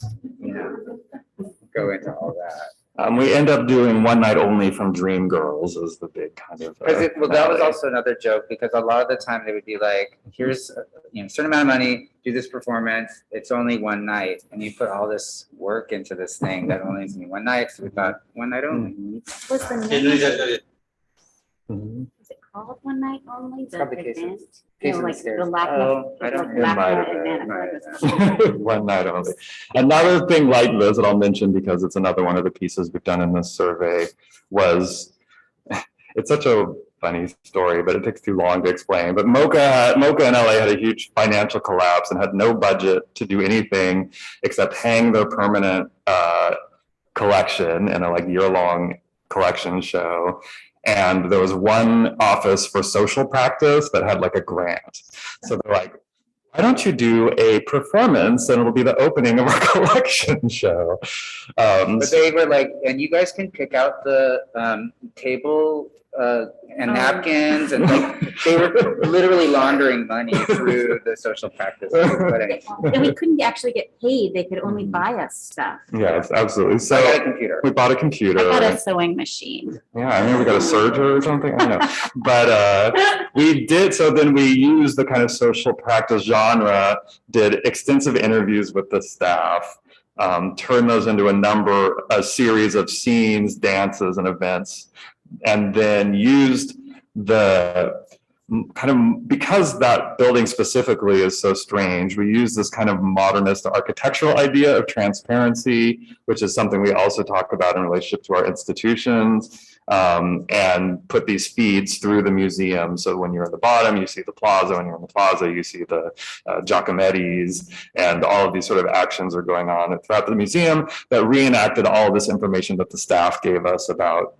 go into all that. We end up doing One Night Only from Dreamgirls as the big kind of kind of. Well, that was finale. also another joke, because a lot of the time they would be like, here's, a certain amount of money, do this performance, it's only one night, and you put all this work into this thing that only is one night, so we thought, one night only. Was the name, Mhm. is it called One Night Only? The Probably event? Case No, of the like Stairs. the lack Oh, I don't of. It might have event. been, I feel like it was- One night only. Another thing like this that I'll mention, because it's another one of the pieces we've done in this survey, was, it's such a funny story, but it takes too long to explain. But Mocha in LA had a huge financial collapse and had no budget to do anything except hang their permanent collection in a like year-long collection show. And there was one office for social practice that had like a grant. So they're like, why don't you do a performance and it'll be the opening of our collection show? But they were like, and you guys can pick out the table and napkins, and like, they were literally laundering money through the social practice. And we couldn't actually get paid. They could only buy us stuff. Yes, absolutely. So I got a So computer. we bought a computer. I got a sewing machine. Yeah, I mean, we got a serger or something, I don't know. But we did, so then we used the kind of social practice genre, did extensive interviews with the staff, turned those into a series of scenes, dances, and events, and then used the kind of, because that building specifically is so strange, we use this kind of modernist architectural idea of transparency, which is something we also talk about in relationship to our institutions, and put these feeds through the museum. So when you're at the bottom, you see the plaza. When you're in the plaza, you see the Giacometti's, and all of these sort of actions are going on throughout the museum that reenacted all of this information that the staff gave us about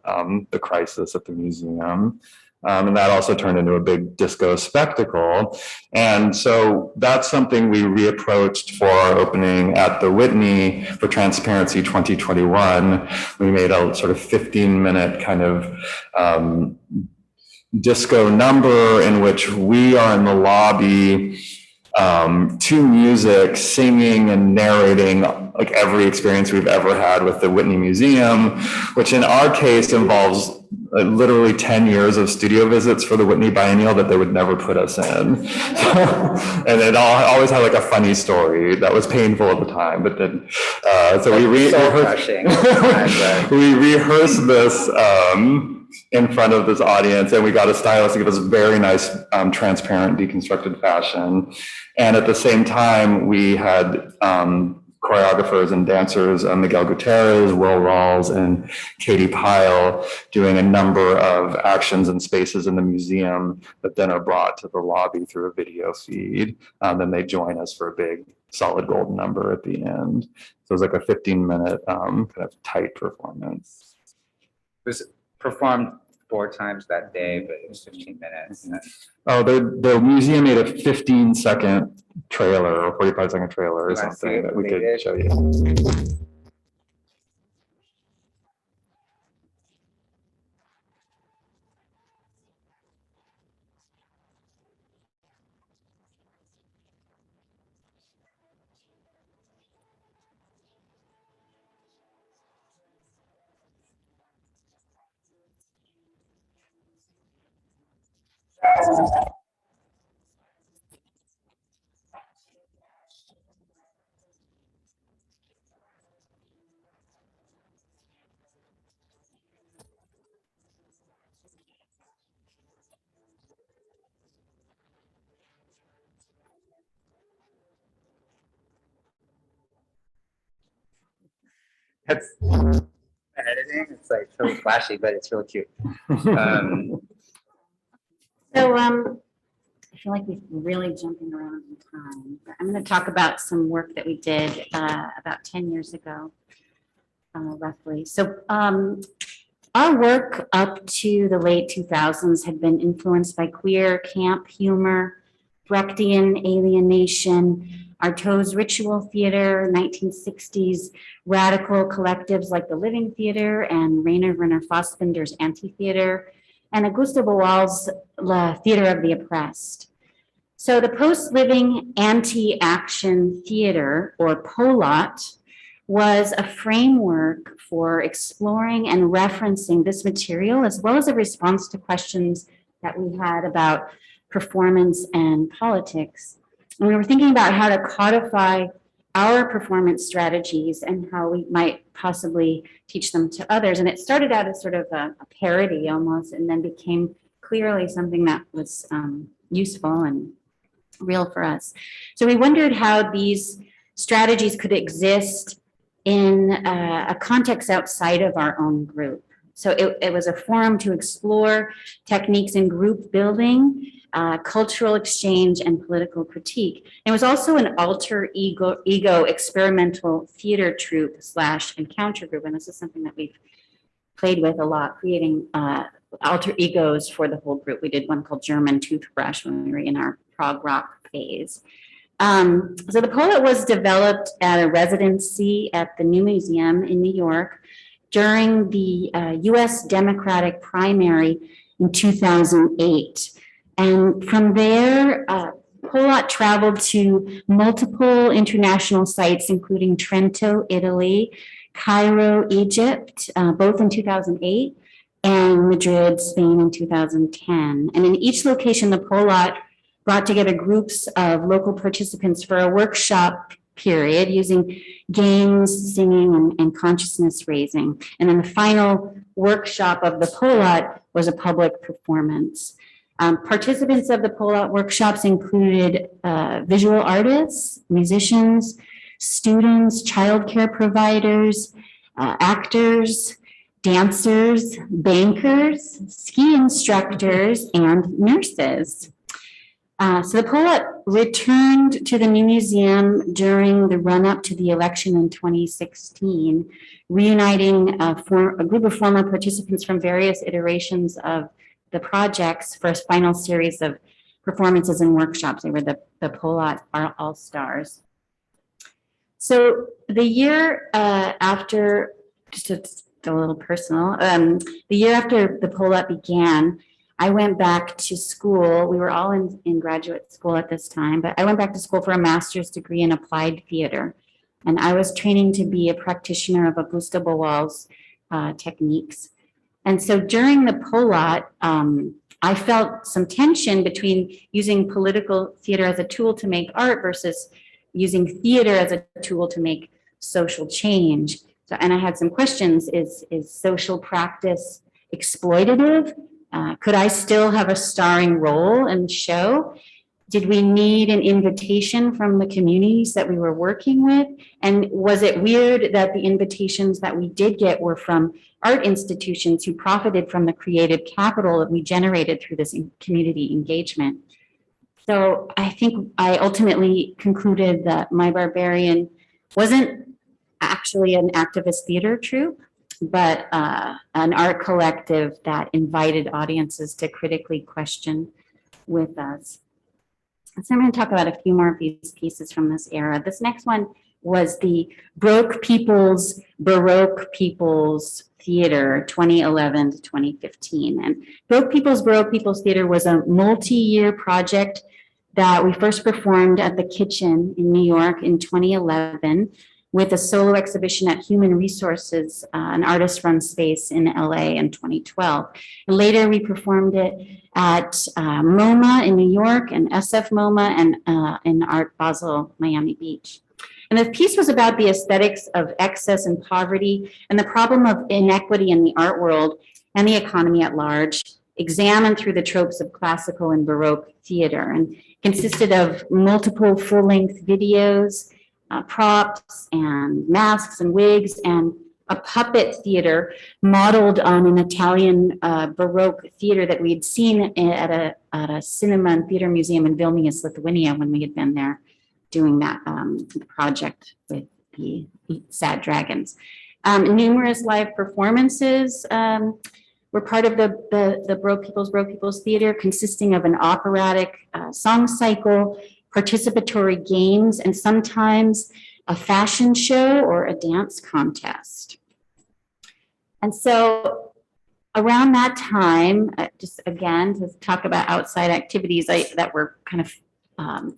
the crisis at the museum. And that also turned into a big disco spectacle. And so that's something we reapproached for our opening at the Whitney for Transparency 2021. We made a sort of 15-minute kind of disco number in which we are in the lobby to music, singing and narrating like every experience we've ever had with the Whitney Museum, which in our case involves literally 10 years of studio visits for the Whitney Biennial that they would never put us in. And it always had like a funny story that was painful at the time, but then, so we rehearsed this in front of this audience, and we got a stylist to give us very nice, transparent, deconstructed fashion. And at the same time, we had choreographers and dancers, Miguel Gutierrez, Will Rawls, and Katie Pyle, doing a number of actions and spaces in the museum that then are brought to the lobby through a video feed. Then they join us for a big solid gold number at the end. So it was like a 15-minute kind of tight performance. It was performed 4 times that day, but it was 15 minutes. Oh, the museum made a 15-second trailer or 45-second trailer or something that we could show you. That's editing. It's like so flashy, but it's really cute. So I feel like we're really jumping around in time. But I'm going to talk about some work that we did about 10 years ago, roughly. So our work up to the late 2000s had been influenced by queer camp humor, Brechtian alienation, Artaud's ritual theater, 1960s radical collectives like the Living Theater and Rainer Werner Fassbinder's Amphitheater, and Augusto Boal's La Theater of the Oppressed. So the post-living anti-action theater, or POLOT, was a framework for exploring and referencing this material, as well as a response to questions that we had about performance and politics. And we were thinking about how to codify our performance strategies and how we might possibly teach them to others. And it started out as sort of a parody almost, and then became clearly something that was useful and real for us. So we wondered how these strategies could exist in a context outside of our own group. So it was a forum to explore techniques in group building, cultural exchange, and political critique. It was also an alter ego experimental theater troupe / encounter group, and this is something that we've played with a lot, creating alter egos for the whole group. We did one called German Toothbrush when we were in our prog rock phase. So the Polat was developed at a residency at the New Museum in New York during the US Democratic primary in 2008. And from there, Polat traveled to multiple international sites, including Trento, Italy, Cairo, Egypt, both in 2008, and Madrid, Spain in 2010. And in each location, the Polat brought together groups of local participants for a workshop period using games, singing, and consciousness raising. And then the final workshop of the Polat was a public performance. Participants of the Polat workshops included visual artists, musicians, students, childcare providers, actors, dancers, bankers, ski instructors, and nurses. So the Polat returned to the New Museum during the run-up to the election in 2016, reuniting a group of former participants from various iterations of the projects for a final series of performances and workshops. They were the Polat All-Stars. So the year after, just a little personal, the year after the Polat began, I went back to school. We were all in graduate school at this time, but I went back to school for a master's degree in applied theater. And I was training to be a practitioner of Augusto Boal's techniques. And so during the Polat, I felt some tension between using political theater as a tool to make art versus using theater as a tool to make social change. So, and I had some questions. Is social practice exploitative? Could I still have a starring role in the show? Did we need an invitation from the communities that we were working with? And was it weird that the invitations that we did get were from art institutions who profited from the creative capital that we generated through this community engagement? So I think I ultimately concluded that My Barbarian wasn't actually an activist theater troupe, but an art collective that invited audiences to critically question with us. So I'm going to talk about a few more of these pieces from this era. This next one was the Baroque People's Theater, 2011 to 2015. And Baroque People's Theater was a multi-year project that we first performed at the Kitchen in New York in 2011 with a solo exhibition at Human Resources, an artist-run space in LA in 2012. And later, we performed it at MoMA in New York and SF MoMA and in Art Basel, Miami Beach. And the piece was about the aesthetics of excess and poverty and the problem of inequity in the art world and the economy at large, examined through the tropes of classical and Baroque theater, and consisted of multiple full-length videos, props and masks and wigs, and a puppet theater modeled on an Italian Baroque theater that we had seen at a cinema and theater museum in Vilnius, Lithuania, when we had been there doing that project with the Sad Dragons. Numerous live performances were part of the Baroque People's Theater, consisting of an operatic song cycle, participatory games, and sometimes a fashion show or a dance contest. And so around that time, just again, to talk about outside activities that were kind of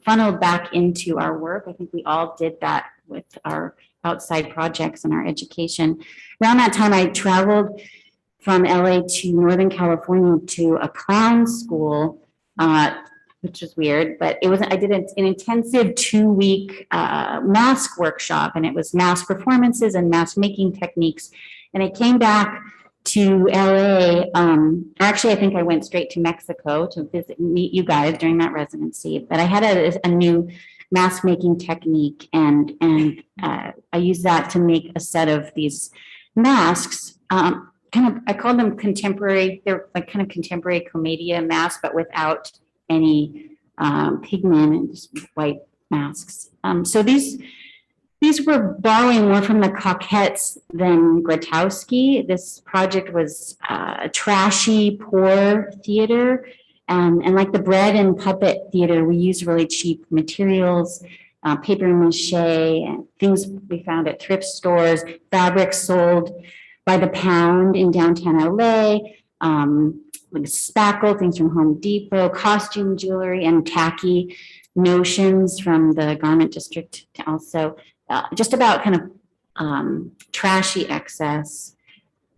funneled back into our work. I think we all did that with our outside projects in our education. Around that time, I traveled from LA to Northern California to a clown school, which was weird, but I did an intensive 2-week mask workshop, and it was mask performances and mask making techniques. And I came back to LA. Actually, I think I went straight to Mexico to meet you guys during that residency. But I had a new mask making technique, and I used that to make a set of these masks. I call them contemporary. They're like kind of contemporary commedia masks, but without any pigment, and just white masks. So these were borrowing more from the Coquettes than Grotowski. This project was trashy, poor theater. And like the bread and puppet theater, we used really cheap materials, paper mache, and things we found at thrift stores, fabrics sold by the pound in downtown LA, like spackle, things from Home Depot, costume jewelry, and tacky notions from the garment district also. Just about kind of trashy excess.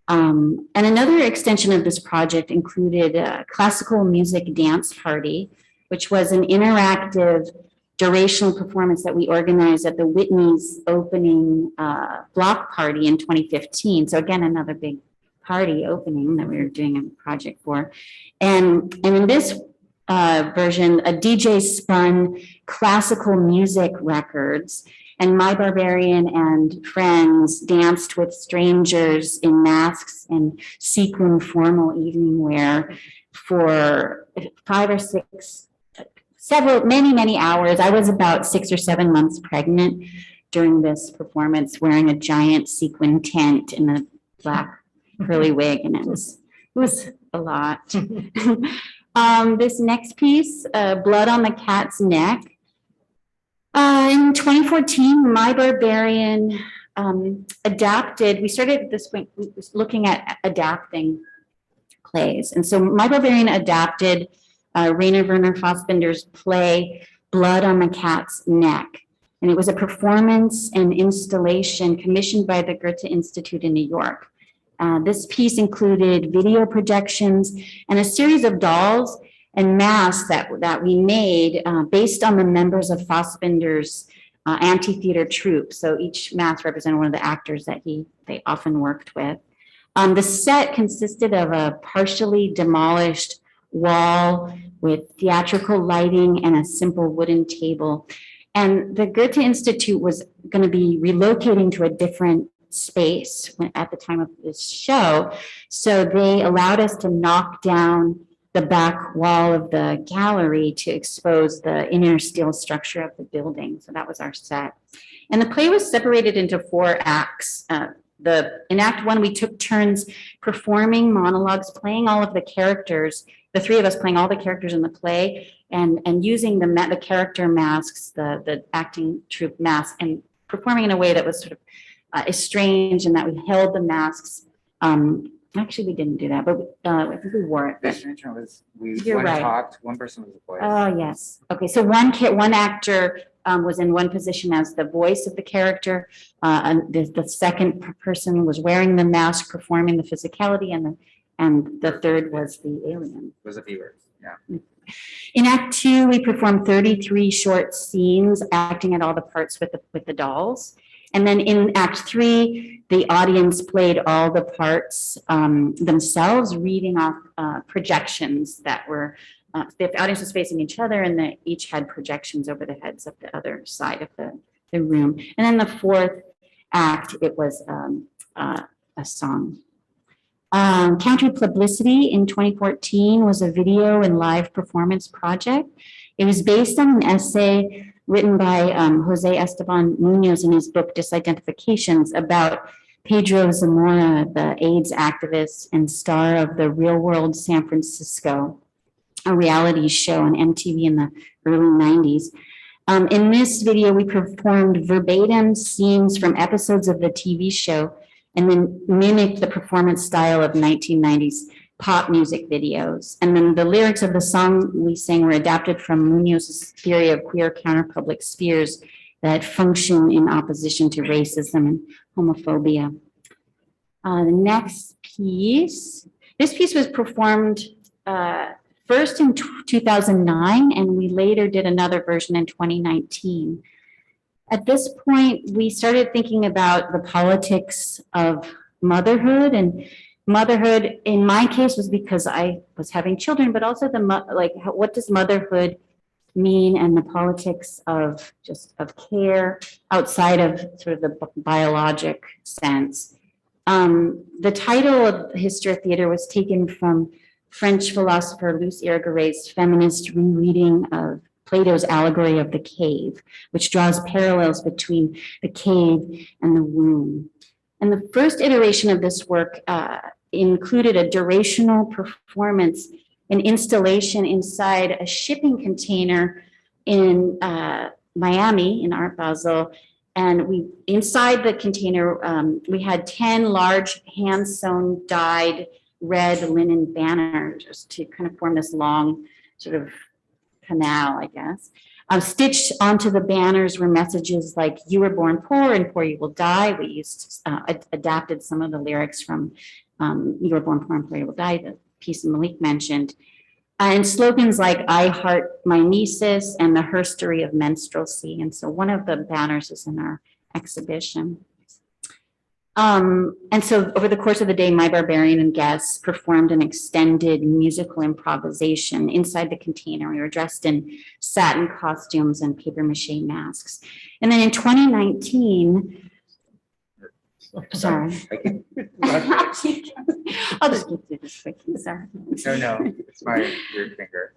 And another extension of this project included a classical music dance party, which was an interactive durational performance that we organized at the Whitney's opening block party in 2015. So again, another big party opening that we were doing a project for. And in this version, a DJ spun classical music records, and My Barbarian and friends danced with strangers in masks and sequin formal evening wear for 5 or 6, many hours. I was about 6 or 7 months pregnant during this performance, wearing a giant sequin tent and a black curly wig, and it was a lot. This next piece, Blood on the Cat's Neck. In 2014, My Barbarian adapted. We started at this point looking at adapting plays. And so My Barbarian adapted Rainer Werner Fassbinder's play, Blood on the Cat's Neck. And it was a performance and installation commissioned by the Goethe Institute in New York. This piece included video projections and a series of dolls and masks that we made based on the members of Fassbinder's anti-theater troupe. So each mask represented one of the actors that they often worked with. The set consisted of a partially demolished wall with theatrical lighting and a simple wooden table. And the Goethe Institute was going to be relocating to a different space at the time of this show. So they allowed us to knock down the back wall of the gallery to expose the inner steel structure of the building. So that was our set. And the play was separated into 4 acts. In Act 1, we took turns performing monologues, playing all of the characters, the 3 of us playing all the characters in the play, and using the character masks, the acting troupe masks, and performing in a way that was sort of estranged, and that we held the masks. Actually, we didn't do that, but I think we wore it. The arrangement was, You're one right. talked, one person was a voice. Oh, yes. Okay, so one actor was in one position as the voice of the character. And the second person was wearing the mask, performing the physicality, and the third was the alien. Was a viewer, yeah. In Act 2, we performed 33 short scenes, acting at all the parts with the dolls. And then in Act 3, the audience played all the parts themselves, reading off projections that were, the audience was facing each other, and they each had projections over the heads of the other side of the room. And then the 4th act, it was a song. Counter Publicity in 2014 was a video and live performance project. It was based on an essay written by Jose Esteban Munoz in his book Disidentifications about Pedro Zamora, the AIDS activist and star of the Real World San Francisco, a reality show on MTV in the early 90s. In this video, we performed verbatim scenes from episodes of the TV show and then mimicked the performance style of 1990s pop music videos. And then the lyrics of the song we sang were adapted from Munoz's theory of queer counterpublic spheres that function in opposition to racism and homophobia. The next piece, this piece was performed first in 2009, and we later did another version in 2019. At this point, we started thinking about the politics of motherhood, and motherhood in my case was because I was having children, but also what does motherhood mean, and the politics of care outside of sort of the biologic sense. The title of History of Theater was taken from French philosopher Luce Irigaray's feminist rereading of Plato's allegory of the cave, which draws parallels between the cave and the womb. And the first iteration of this work included a durational performance, an installation inside a shipping container in Miami, in Art Basel. And inside the container, we had 10 large hand-sewn dyed red linen banners to kind of form this long sort of canal, I guess. Stitched onto the banners were messages like, "You were born poor and poor you will die." We adapted some of the lyrics from "You were born poor and poor you will die," the piece Malik mentioned. And slogans like, "I heart my nieces," and "The herstory of minstrelsy." And so one of the banners is in our exhibition. And so over the course of the day, My Barbarian and guests performed an extended musical improvisation inside the container. We were dressed in satin costumes and papier-mâché masks. And then in 2019, sorry. I'll just get through this quickly, sorry. No, it's my weird finger.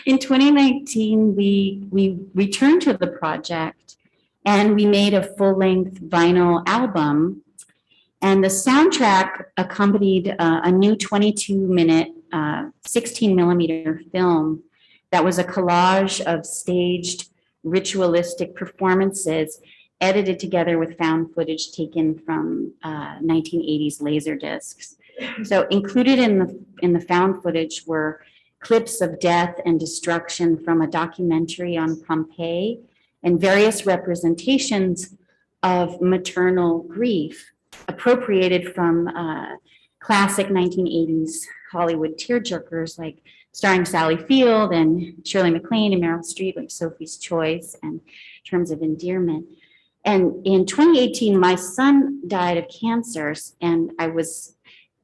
In 2019, we returned to the project, and we made a full-length vinyl album, and the soundtrack accompanied a new 22-minute 16-millimeter film that was a collage of staged ritualistic performances edited together with found footage taken from 1980s laser discs. So included in the found footage were clips of death and destruction from a documentary on Pompeii, and various representations of maternal grief appropriated from classic 1980s Hollywood tearjerkers, like starring Sally Field and Shirley MacLaine and Meryl Streep, like Sophie's Choice and Terms of Endearment. And in 2018, my son died of cancer, and it was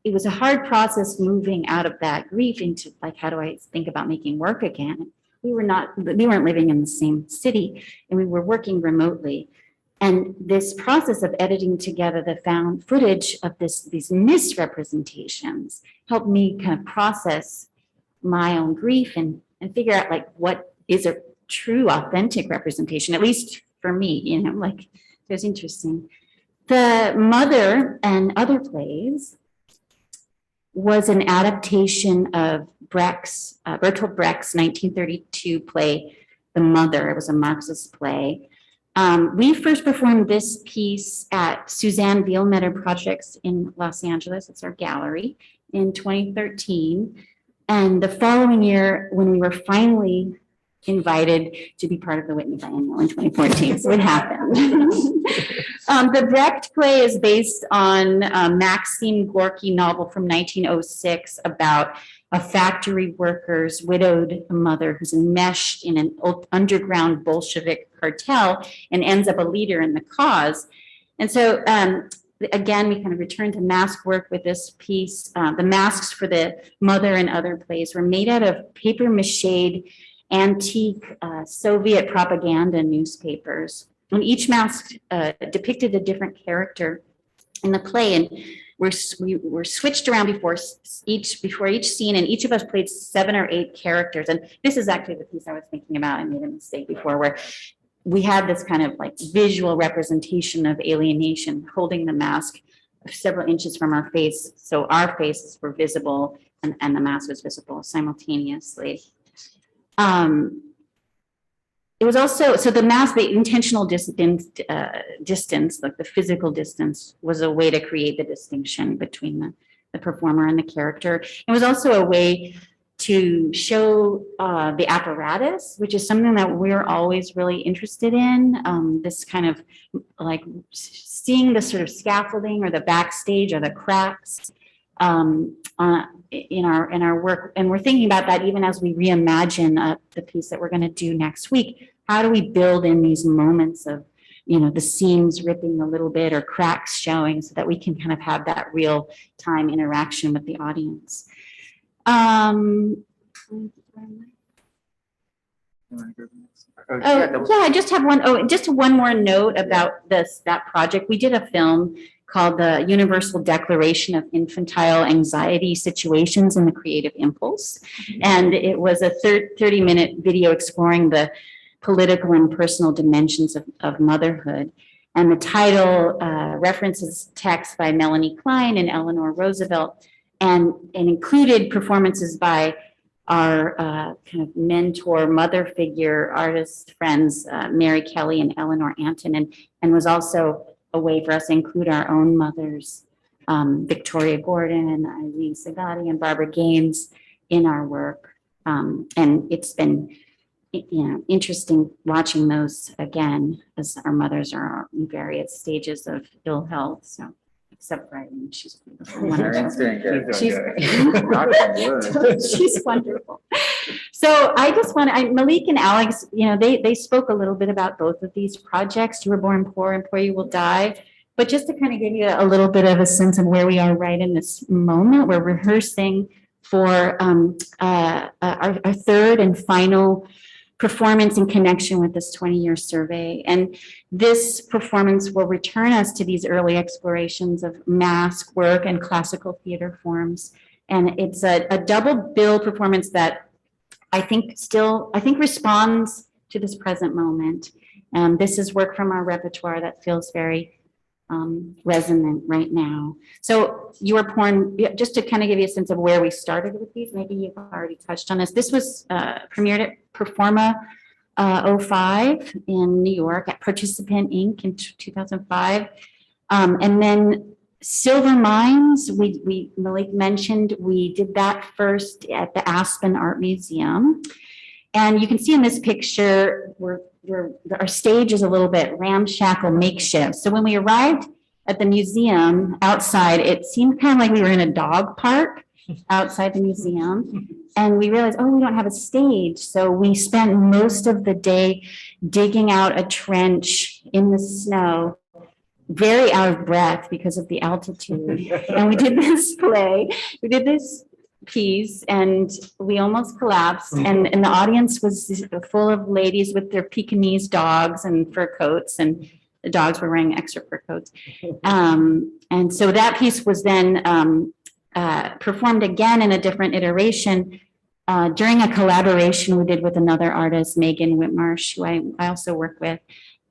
a hard process moving out of that grief into, like, how do I think about making work again? We weren't living in the same city, and we were working remotely. And this process of editing together the found footage of these misrepresentations helped me kind of process my own grief and figure out, like, what is a true, authentic representation, at least for me, it was interesting. The Mother and Other Plays was an adaptation of Bertolt Brecht's 1932 play, The Mother. It was a Marxist play. We first performed this piece at Suzanne Vielmetter Projects in Los Angeles. It's our gallery in 2013. And the following year, when we were finally invited to be part of the Whitney Biennial in 2014, so it happened. The Brecht play is based on a Maxim Gorky novel from 1906 about a factory worker's widowed mother who's enmeshed in an underground Bolshevik cartel and ends up a leader in the cause. And so, again, we kind of returned to mask work with this piece. The masks for The Mother and Other Plays were made out of papier-mâché antique Soviet propaganda newspapers. And each mask depicted a different character in the play, and we were switched around before each scene, and each of us played 7 or 8 characters. And this is actually the piece I was thinking about. I made a mistake before, where we had this kind of like visual representation of alienation, holding the mask several inches from our face, so our faces were visible and the mask was visible simultaneously. It was also, so the mask, the intentional distance, like the physical distance, was a way to create the distinction between the performer and the character. It was also a way to show the apparatus, which is something that we're always really interested in. This kind of like seeing the sort of scaffolding or the backstage or the cracks in our work. And we're thinking about that even as we reimagine the piece that we're going to do next week. How do we build in these moments of, the seams ripping a little bit or cracks showing so that we can kind of have that real time interaction with the audience. Oh, yeah, I just have just one more note about that project. We did a film called the Universal Declaration of Infantile Anxiety Situations in the Creative Impulse. And it was a 30-minute video exploring the political and personal dimensions of motherhood. And the title references text by Melanie Klein and Eleanor Roosevelt, and included performances by our kind of mentor, mother figure, artist friends, Mary Kelly and Eleanor Anton, and was also a way for us to include our own mothers, Victoria Gordon, Eileen Sagati, and Barbara Gaines in our work. And it's been interesting watching those again, as our mothers are in various stages of ill health. So, except for Eileen, she's wonderful. She's wonderful. So I just Malik and Alex, they spoke a little bit about both of these projects. You Were Born Poor and Poor You Will Die. But just to kind of give you a little bit of a sense of where we are right in this moment, we're rehearsing for our third and final performance in connection with this 20-year survey. And this performance will return us to these early explorations of mask work and classical theater forms. And it's a double bill performance that I think responds to this present moment. This is work from our repertoire that feels very resonant right now. So You Were Born, just to kind of give you a sense of where we started with these, maybe you've already touched on this. This was premiered at Performa 05 in New York at Participant Inc. in 2005. And then Silver Mines, Malik mentioned, we did that first at the Aspen Art Museum. And you can see in this picture, our stage is a little bit ramshackle, makeshift. So when we arrived at the museum outside, it seemed kind of like we were in a dog park outside the museum. And we realized, we don't have a stage. So we spent most of the day digging out a trench in the snow, very out of breath because of the altitude. And we did this play. We did this piece and we almost collapsed, and the audience was full of ladies with their Pekingese dogs and fur coats, and the dogs were wearing extra fur coats. And so that piece was then performed again in a different iteration during a collaboration we did with another artist, Megan Whitmarsh, who I also work with.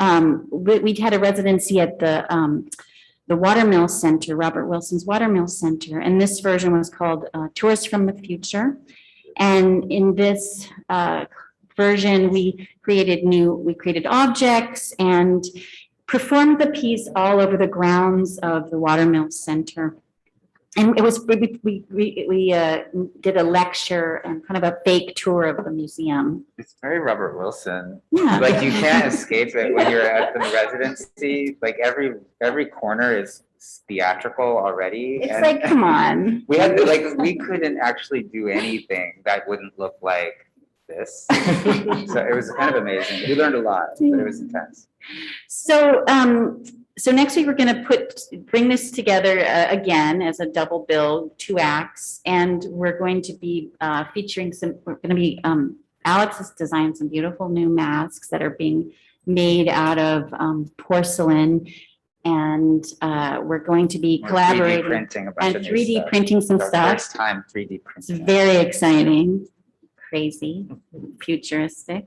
We had a residency at the Watermill Center, Robert Wilson's Watermill Center, and this version was called Tourists from the Future. And in this version, we created objects and performed the piece all over the grounds of the Watermill Center. And it was we did a lecture and kind of a fake tour of the museum. It's very Robert Wilson. Yeah. Like you can't escape it when you're at the residency. Like every corner is theatrical already. It's like, come on. We couldn't actually do anything that wouldn't look like this. So it was kind of amazing. We learned a lot, but it was intense. So next week we're going to bring this together again as a double bill, 2 acts, and we're going to be featuring Alex has designed some beautiful new masks that are being made out of porcelain, and we're going to be collaborating 3D printing a bunch and of 3D printing some stuff. First time 3D It's printing. very exciting, crazy, futuristic.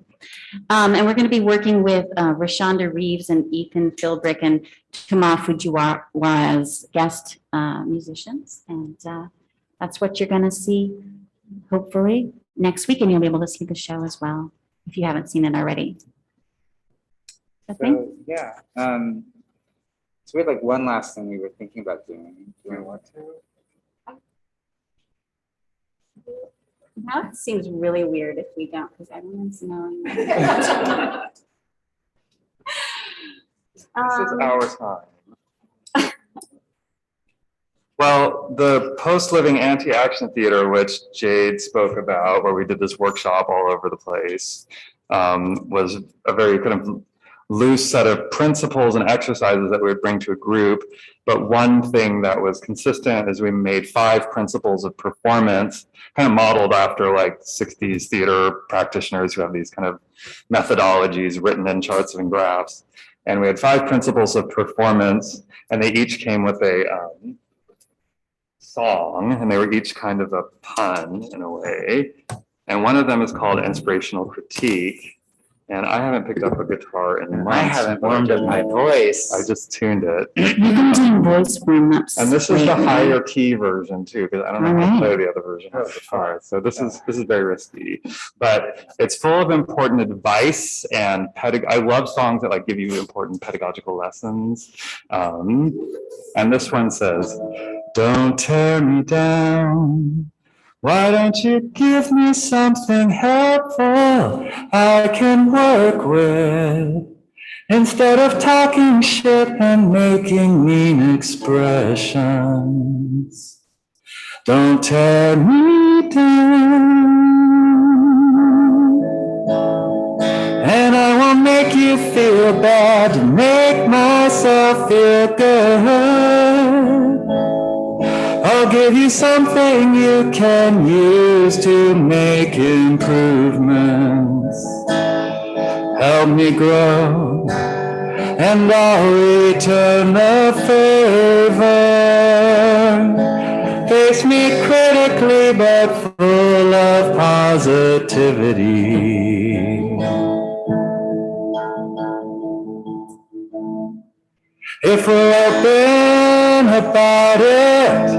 And we're going to be working with Rashonda Reeves and Ethan Philbrick and Tama Fujiwara as guest musicians. And that's what you're going to see, hopefully, next week. And you'll be able to see the show as well, if you haven't seen it already. So, yeah. So we had like one last thing we were thinking about doing. Do you want to? Now it seems really weird if we don't, because everyone's knowing. This is our time. Well, the post-living anti-action theater, which Jade spoke about, where we did this workshop all over the place, was a very kind of loose set of principles and exercises that we would bring to a group. But one thing that was consistent is we made 5 principles of performance, kind of modeled after like 60s theater practitioners who have these kind of methodologies written in charts and graphs. And we had 5 principles of performance, and they each came with a song, and they were each kind of a pun in a way. And one of them is called Inspirational Critique. And I haven't picked up a guitar in months. I haven't warmed up my voice. I just tuned it. You've been doing voice warm-ups. And this is the lately. higher key version too, because I don't know how to Alright. play the other version of the guitar. So this is very risky. But it's full of important advice and I love songs that like give you important pedagogical lessons. And this one says, "Don't tear me down. Why don't you give me something helpful I can work with, instead of talking shit and making mean expressions? Don't tear me down, and I won't make you feel bad to make myself feel good. I'll give you something you can use to make improvements. Help me grow, and I'll return the favor. Face me critically, but full of positivity. If we're open about it,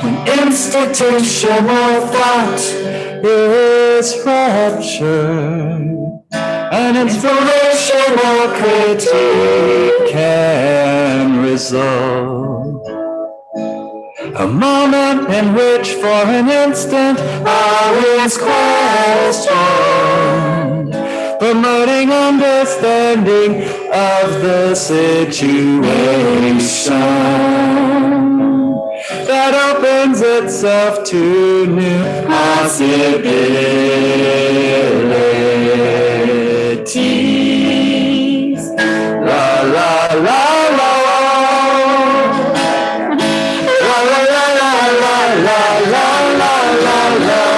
when institutional thought is ruptured, an inspirational critique can result. A moment in which for an instant all is questioned, promoting understanding of the situation that opens itself to new possibilities. La la la la. La la la la la la la la la la la la.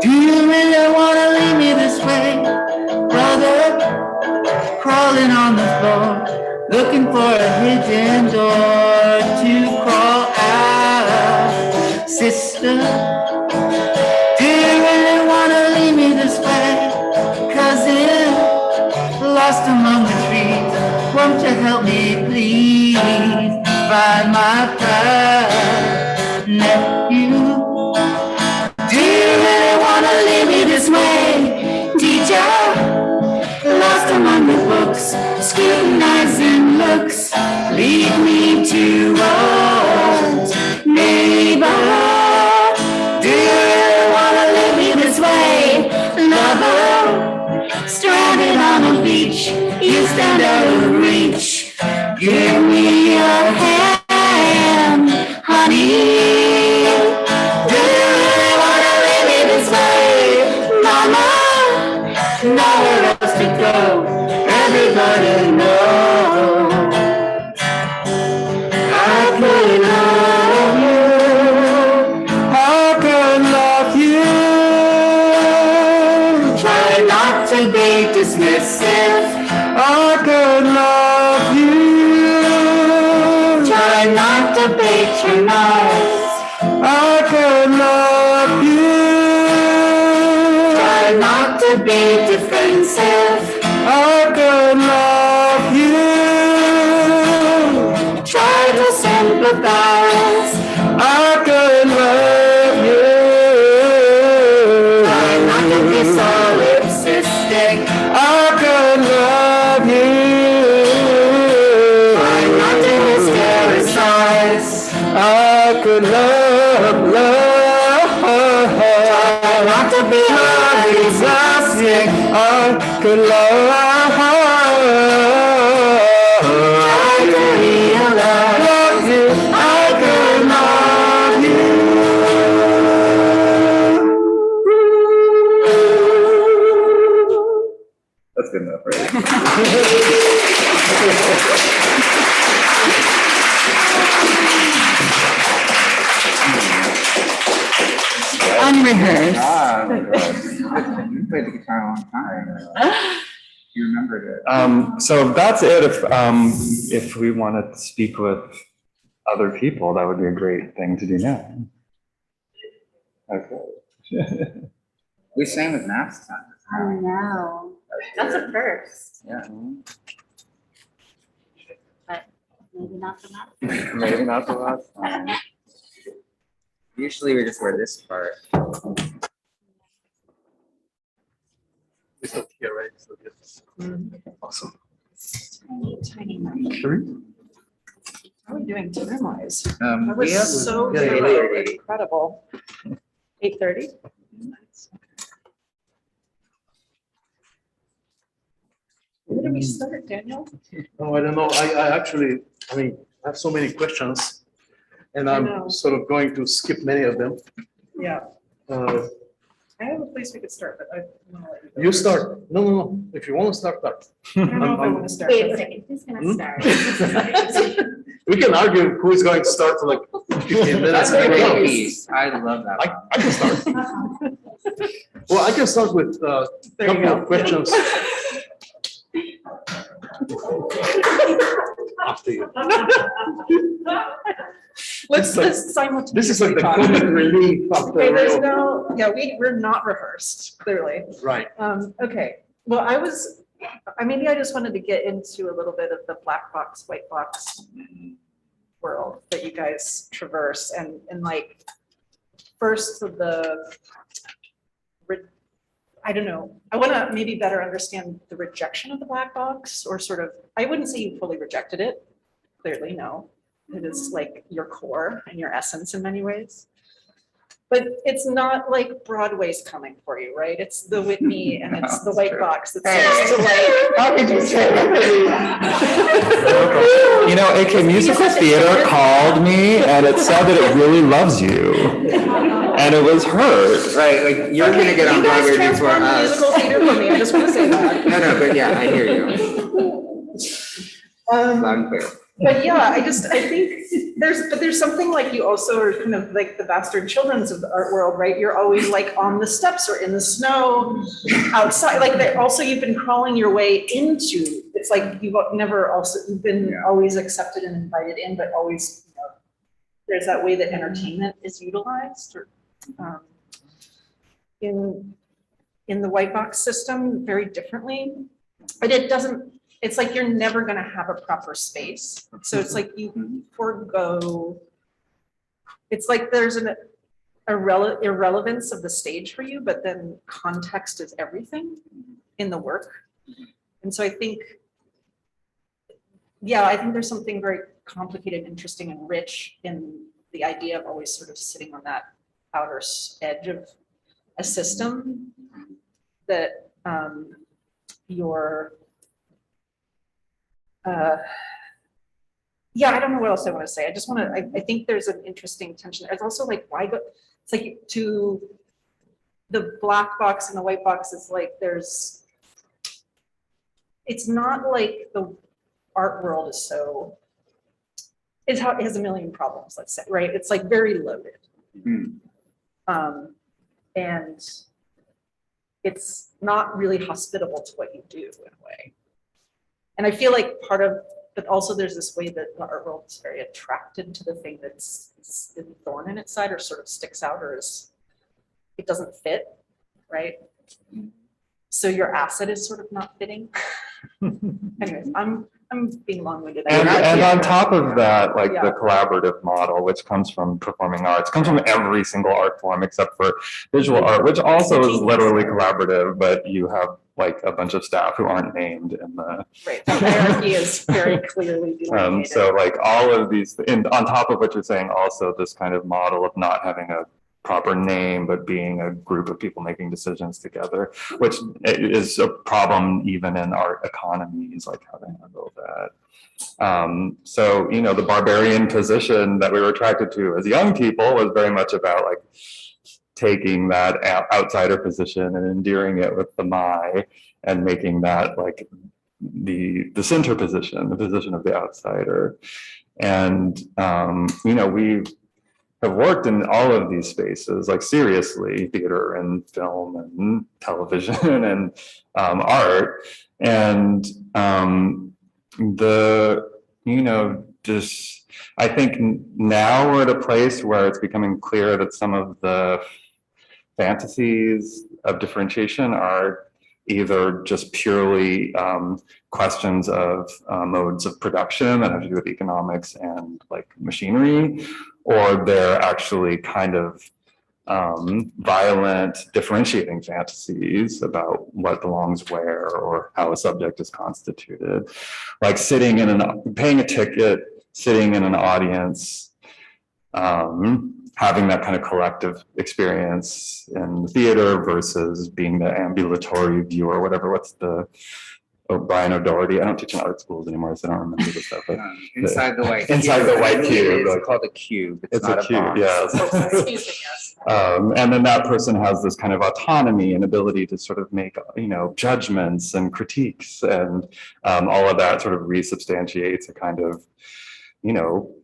Do you really want to leave me this way, brother? Crawling on the floor, looking for a hidden door to crawl out, sister. Do you really want to leave me this way, cousin? Lost among the trees, won't you help me please find my pride, nephew? Do you really want to leave me this way, teacher? Lost among the books, scrutinizing looks, lead me to old neighbor. Do you really want to leave me this way, lover? Stranded on a beach, you stand out of reach. Give me your hand, honey. Do you really want to leave me this way, mama? Nowhere else to go, everybody knows I could love you. I could love you. Try not to be dismissive. I could love you. Try not to patronize. I could love you. Try not to be defensive. I could love you. Try to simplify. empathize. I could love you. Try not to be solipsistic. I could love you. Try not to hystericize. I could love. Try not to be Exhausting. I could love. Try to realize. Love you. I could love you. That's good enough, right? Unrehearsed. Ah, good. You played the guitar a long time. You remembered it. So that's it. If we want to speak with other people, that would be a great thing to do now. Okay. We sang with masks on. I know. That's a first, Yeah. but maybe not the last. Maybe not the last time. Usually we just wear this part. It's not here, right? So yes. Awesome. Tiny. Three? How are we doing time-wise? We That was have so yeah, thorough, 8:30. incredible. 8:30? Where did we start, Daniel? No, I don't know. I actually, I mean, I have so many questions and I know. I'm sort of going to skip many of them. Yeah, Uh, I have a place we could start, but I want to let you go. You start. No. If you want to start, start. I don't know if I I'm- want to start. Wait a but- second, who's Hmm? gonna start? We can argue who is going to start for like 15 minutes. That's a great No, piece. I love that one. I can start. Well, I can start with a There you couple go. of questions. After you. Let's simultaneously. This is like the talk. comic relief after Okay, there's real. no, yeah, we're not rehearsed, clearly. Right. Okay, well, maybe I just wanted to get into a little bit of the black box, white box world that you guys traverse and like, first I don't know, I want to maybe better understand the rejection of the black box or sort of, I wouldn't say you fully rejected it, clearly, no. It is like your core and your essence in many ways. But it's not like Broadway's coming for you, right? It's the Whitney and it's the That's white true. box that seems to like. How could you say You know, AK Musical Theater called me and it said that it really loves you. And it was hurt. Right, like you're gonna get on Broadway before You guys transformed musical us. theater for me, I just want to say that. No, but yeah, I hear you. Loud and clear. But yeah, I think there's something like you also are kind of like the bastard children's of the art world, right? You're always like on the steps or in the snow, outside, like you've been crawling your way into, it's like you've been always accepted and invited in, but always, there's that way that entertainment is utilized or in the white box system very differently. But it's like you're never going to have a proper space. So it's like you forego, it's like there's an irrelevance of the stage for you, but then context is everything in the work. And so I think there's something very complicated, interesting, and rich in the idea of always sort of sitting on that outer edge of a system that I don't know what else I want to say. I just want to, I think there's an interesting tension. It's also like, why go, it's like to the black box and the white box is like, it's not like the art world is so, it has a million problems, let's say, right? It's like very loaded. And it's not really hospitable to what you do in a way. And I feel like but also there's this way that the art world is very attracted to the thing that's the thorn in its side or sort of sticks out or it doesn't fit, right? So your asset is sort of not fitting. Anyways, I'm I'm being long-winded. And on top of that, like Yeah. the collaborative model, which comes from performing arts, comes from every single art form except for visual art, which also is literally collaborative, but you have like a bunch of staff who aren't named in the. Right, the hierarchy is very clearly delineated. So like all of these, and on top of what you're saying, also this kind of model of not having a proper name, but being a group of people making decisions together, which is a problem even in art economies, like how to handle that. So, you know, the barbarian position that we were attracted to as young people was very much about like taking that outsider position and endearing it with the my and making that like the center position, the position of the outsider. And, you know, we have worked in all of these spaces, like seriously, theater and film and television and art. And you know, just, I think now we're at a place where it's becoming clear that some of the fantasies of differentiation are either just purely questions of modes of production that have to do with economics and like machinery, or they're actually kind of violent differentiating fantasies about what belongs where or how a subject is constituted. Like paying a ticket, sitting in an audience, having that kind of collective experience in the theater versus being the ambulatory viewer, whatever, what's the Brian O'Doherty. I don't teach in art schools anymore, so I don't remember this stuff. But Inside the white inside the white cube. It's called a cube. It's a not cube, box. yes. Excuse me, yes. And then that person has this kind of autonomy and ability to sort of make, you know, judgments and critiques, and all of that sort of resubstantiates a kind of, you know,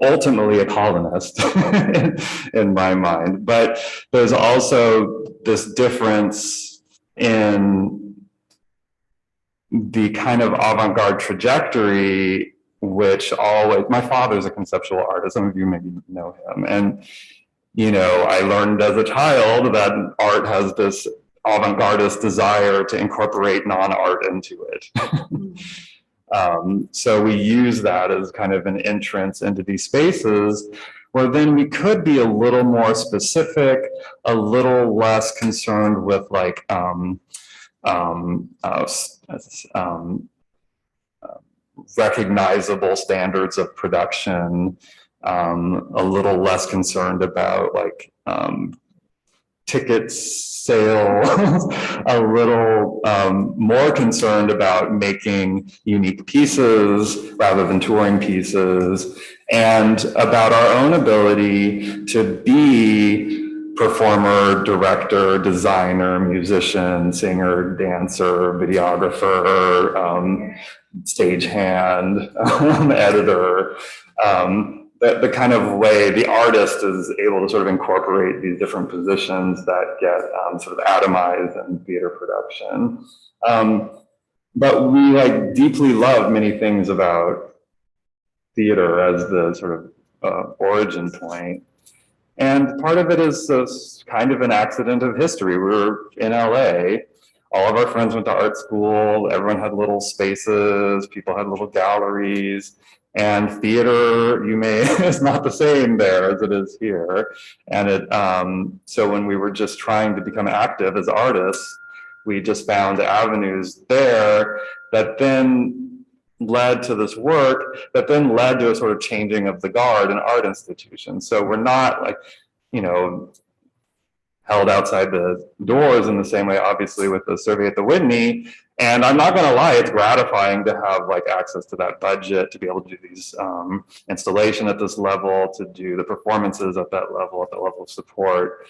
ultimately a colonist in my mind. But there's also this difference in the kind of avant-garde trajectory, which always, my father's a conceptual artist, some of you maybe know him, and you know, I learned as a child that art has this avant-gardist desire to incorporate non-art into it. So we use that as kind of an entrance into these spaces where then we could be a little more specific, a little less concerned with like recognizable standards of production, a little less concerned about like ticket sales, a little more concerned about making unique pieces rather than touring pieces, and about our own ability to be performer, director, designer, musician, singer, dancer, videographer, stagehand, editor, the kind of way the artist is able to sort of incorporate these different positions that get sort of atomized in theater production. But we like deeply love many things about theater as the sort of origin point. And part of it is kind of an accident of history. We were in LA. All of our friends went to art school. Everyone had little spaces. People had little galleries. And theater, is not the same there as it is here. And so when we were just trying to become active as artists, we just found avenues there that then led to this work, that then led to a sort of changing of the guard in art institutions. So we're not like, you know, held outside the doors in the same way, obviously, with the survey at the Whitney. And I'm not gonna lie, it's gratifying to have like access to that budget, to be able to do these installation at this level, to do the performances at that level of support.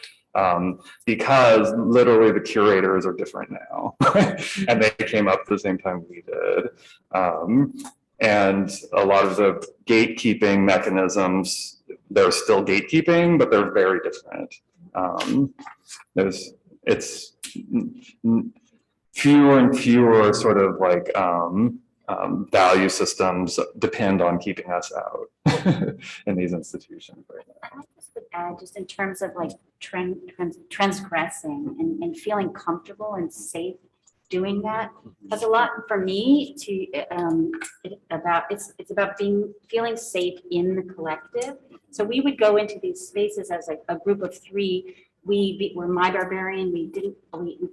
Because literally the curators are different now and they came up at the same time we did. And a lot of the gatekeeping mechanisms, they're still gatekeeping, but they're very different. It's fewer and fewer sort of like value systems depend on keeping us out in these institutions right now. I just would add, just in terms of like transgressing and feeling comfortable and safe doing that has a lot for me to it's about feeling safe in the collective. So we would go into these spaces as a group of three. We're My Barbarian. We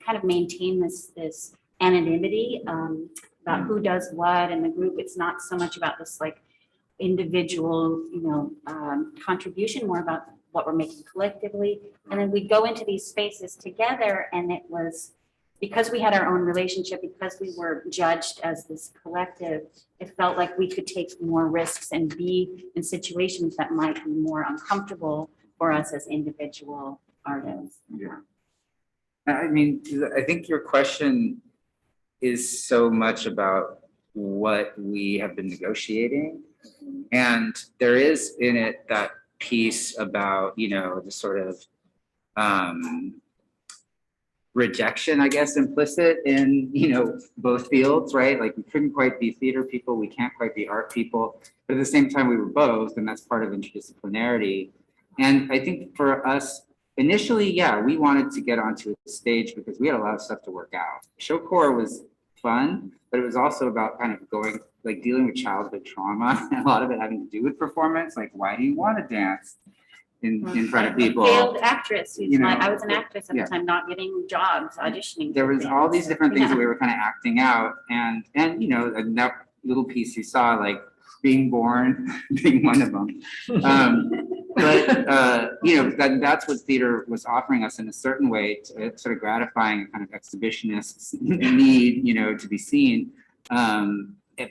kind of maintain this anonymity about who does what in the group. It's not so much about this like individual, contribution, more about what we're making collectively. And then we go into these spaces together, and it was because we had our own relationship, because we were judged as this collective, it felt like we could take more risks and be in situations that might be more uncomfortable for us as individual artists. Yeah. I mean, I think your question is so much about what we have been negotiating. And there is in it that piece about, the sort of rejection, I guess, implicit in, both fields, right? Like we couldn't quite be theater people, we can't quite be art people, but at the same time we were both, and that's part of interdisciplinarity. And I think for us, initially, yeah, we wanted to get onto a stage because we had a lot of stuff to work out. Show corps was fun, but it was also about kind of dealing with childhood trauma, and a lot of it having to do with performance. Like, why do you want to dance in front of people? Failed actress. I was an Yeah. actress at the time, not getting jobs, auditioning. There was all these different things Yeah. that we were kind of acting out, and that little piece you saw, like being born, being one of them. That's what theater was offering us in a certain way, to sort of gratifying a kind of exhibitionist need, to be seen.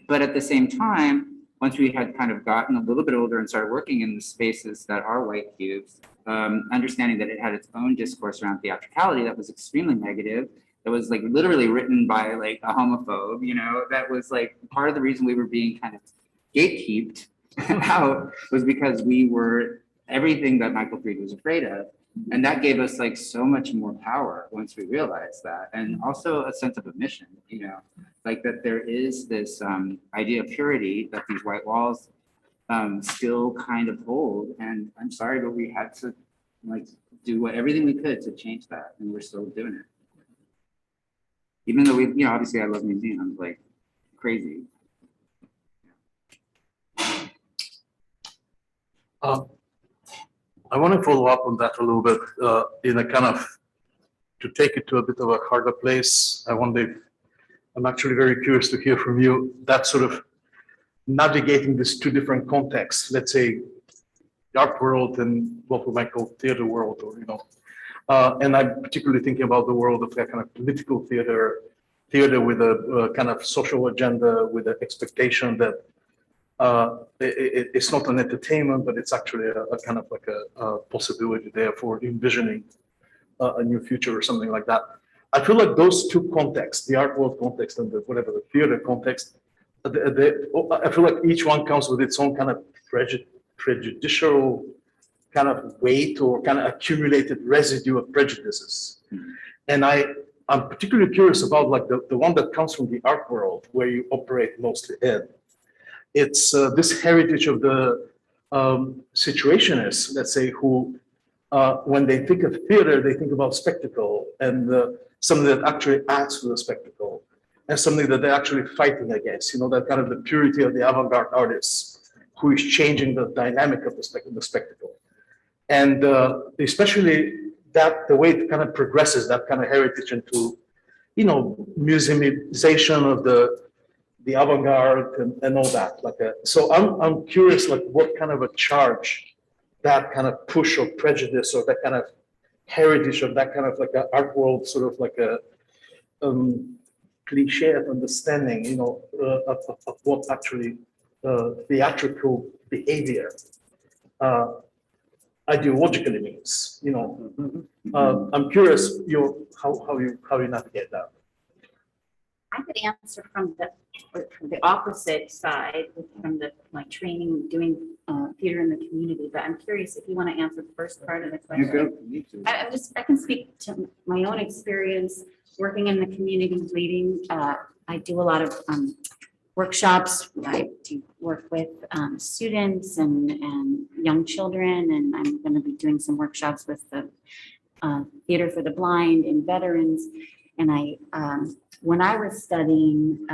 But at the same time, once we had kind of gotten a little bit older and started working in the spaces that are white cubes, understanding that it had its own discourse around theatricality that was extremely negative, that was like literally written by like a homophobe, that was like part of the reason we were being kind of gatekeeped out was because we were everything that Michael Fried was afraid of. And that gave us like so much more power once we realized that. And also a sense of a mission, like that there is this idea of purity that these white walls still kind of hold. And I'm sorry, but we had to like do everything we could to change that. And we're still doing it. Even though we, obviously I love museums like crazy. I want to follow up on that a little bit in a kind of, to take it to a bit of a harder place. I'm actually very curious to hear from you that sort of navigating these two different contexts, let's say the art world and what we might call theater world, or, and I'm particularly thinking about the world of that kind of political theater with a kind of social agenda, with an expectation that it's not an entertainment, but it's actually a kind of like a possibility there for envisioning a new future or something like that. I feel like those two contexts, the art world context and the theater context, I feel like each one comes with its own kind of prejudicial kind of weight or kind of accumulated residue of prejudices. And I'm particularly curious about like the one that comes from the art world where you operate mostly in. It's this heritage of the situationists, let's say, who, when they think of theater, they think about spectacle and something that actually adds to the spectacle and something that they're actually fighting against, that kind of the purity of the avant-garde artists who is changing the dynamic of the spectacle. And especially that, the way it kind of progresses, that kind of heritage into, museumization of the avant-garde and all that. So I'm curious, like what kind of a charge that kind of push or prejudice or that kind of heritage of that kind of like a art world sort of like a cliche of understanding, of what actually theatrical behavior ideologically means. I'm curious how you navigate that. I could answer from the opposite side, from the training, doing theater in the community. But I'm curious if you want to answer the first part of the question. I can speak to my own experience working in the community, leading. I do a lot of workshops. I do work with students and young children, and I'm going to be doing some workshops with the Theater for the Blind and veterans. And when I was studying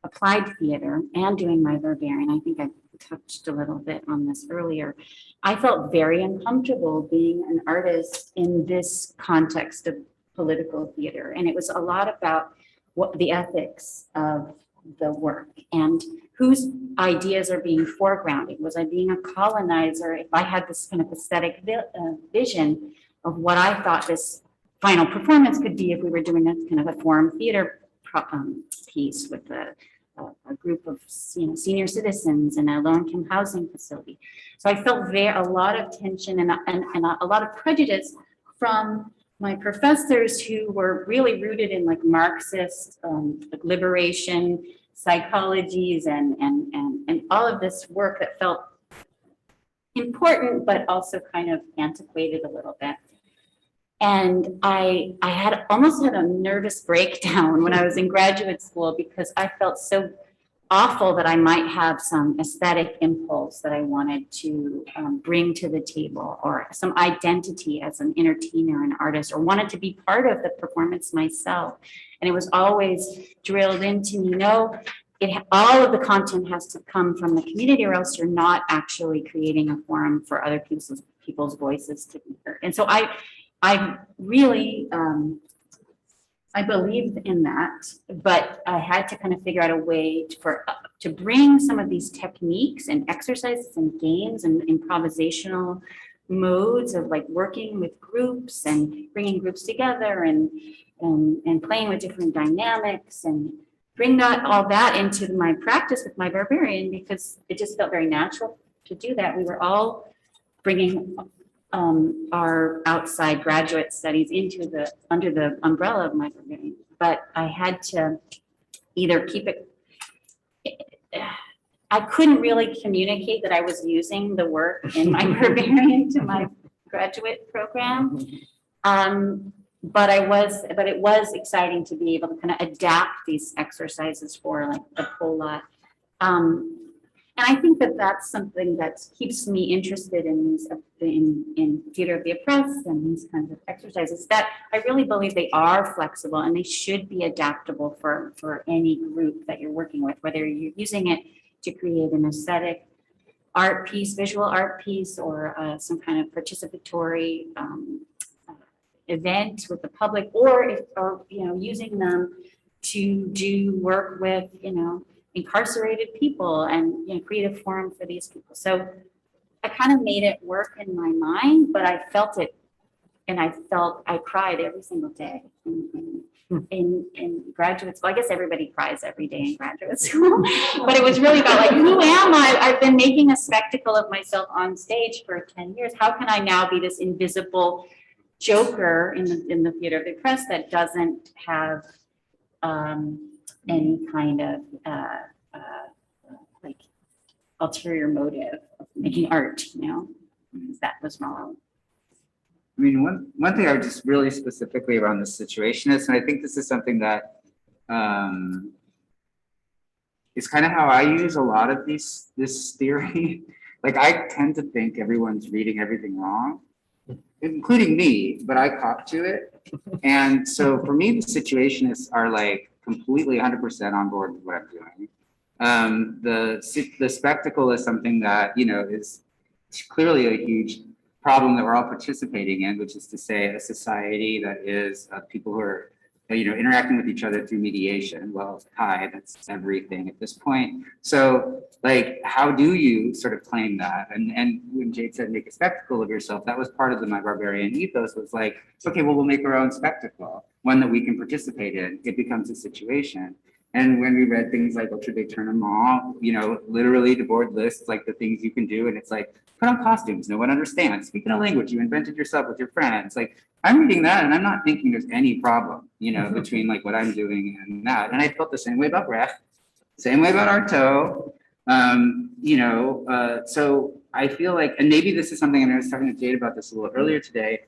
applied theater and doing My Barbarian, I think I touched a little bit on this earlier, I felt very uncomfortable being an artist in this context of political theater. And it was a lot about what the ethics of the work and whose ideas are being foregrounded. Was I being a colonizer? If I had this kind of aesthetic vision of what I thought this final performance could be if we were doing a kind of a forum theater piece with a group of senior citizens in a low-income housing facility. So I felt a lot of tension and a lot of prejudice from my professors who were really rooted in like Marxist like liberation psychologies and all of this work that felt important but also kind of antiquated a little bit. And I almost had a nervous breakdown when I was in graduate school because I felt so awful that I might have some aesthetic impulse that I wanted to bring to the table, or some identity as an entertainer and artist, or wanted to be part of the performance myself. And it was always drilled into me, no, all of the content has to come from the community, or else you're not actually creating a forum for other people's voices to be heard. And so I really, I believed in that, but I had to kind of figure out a way to bring some of these techniques and exercises and games and improvisational modes of like working with groups and bringing groups together and playing with different dynamics, and bring all that into my practice with My Barbarian, because it just felt very natural to do that. We were all bringing our outside graduate studies under the umbrella of My Barbarian, but I had to either keep it. I couldn't really communicate that I was using the work in My Barbarian to my graduate program, but it was exciting to be able to kind of adapt these exercises for like the whole lot. And I think that that's something that keeps me interested in in theater of the oppressed and these kinds of exercises, that I really believe they are flexible and they should be adaptable for any group that you're working with, whether you're using it to create an aesthetic art piece, visual art piece, or some kind of participatory event with the public, or using them to do work with incarcerated people and create a forum for these people. So I kind of made it work in my mind, but I felt it, and I cried every single day in graduate school. I guess everybody cries every day in graduate school, but it was really about like, who am I? I've been making a spectacle of myself on stage for 10 years. How can I now be this invisible joker in the theater of the oppressed that doesn't have any kind of like ulterior motive of making art, that was wrong. I mean, one thing I would just really specifically around this situation is, and I think this is something that is kind of how I use a lot of this theory. Like, I tend to think everyone's reading everything wrong, including me, but I cop to it. And so for me, the situationists are like completely 100% on board with what I'm doing. The spectacle is something that, is clearly a huge problem that we're all participating in, which is to say a society that is people who are, interacting with each other through mediation. Well, hi, that's everything at this point. So like, how do you sort of claim that? And when Jade said, make a spectacle of yourself, that was part of the My Barbarian ethos, was like, okay, well, we'll make our own spectacle, one that we can participate in. It becomes a situation. And when we read things like Ultra Big Tournament, literally the board lists like the things you can do. And it's like, put on costumes, no one understands. Speaking a language you invented yourself with your friends. Like, I'm reading that and I'm not thinking there's any problem, between like what I'm doing and that. And I felt the same way about Brecht, same way about Artaud. So I feel like, and maybe this is something, and I was talking to Jade about this a little earlier today.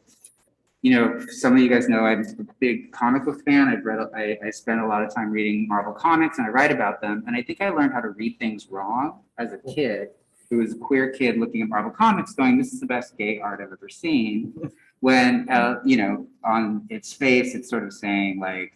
Some of you guys know I'm a big comic book fan. I spend a lot of time reading Marvel comics and I write about them. And I think I learned how to read things wrong as a kid, who was a queer kid looking at Marvel comics going, this is the best gay art I've ever seen. when, on its face, it's sort of saying like,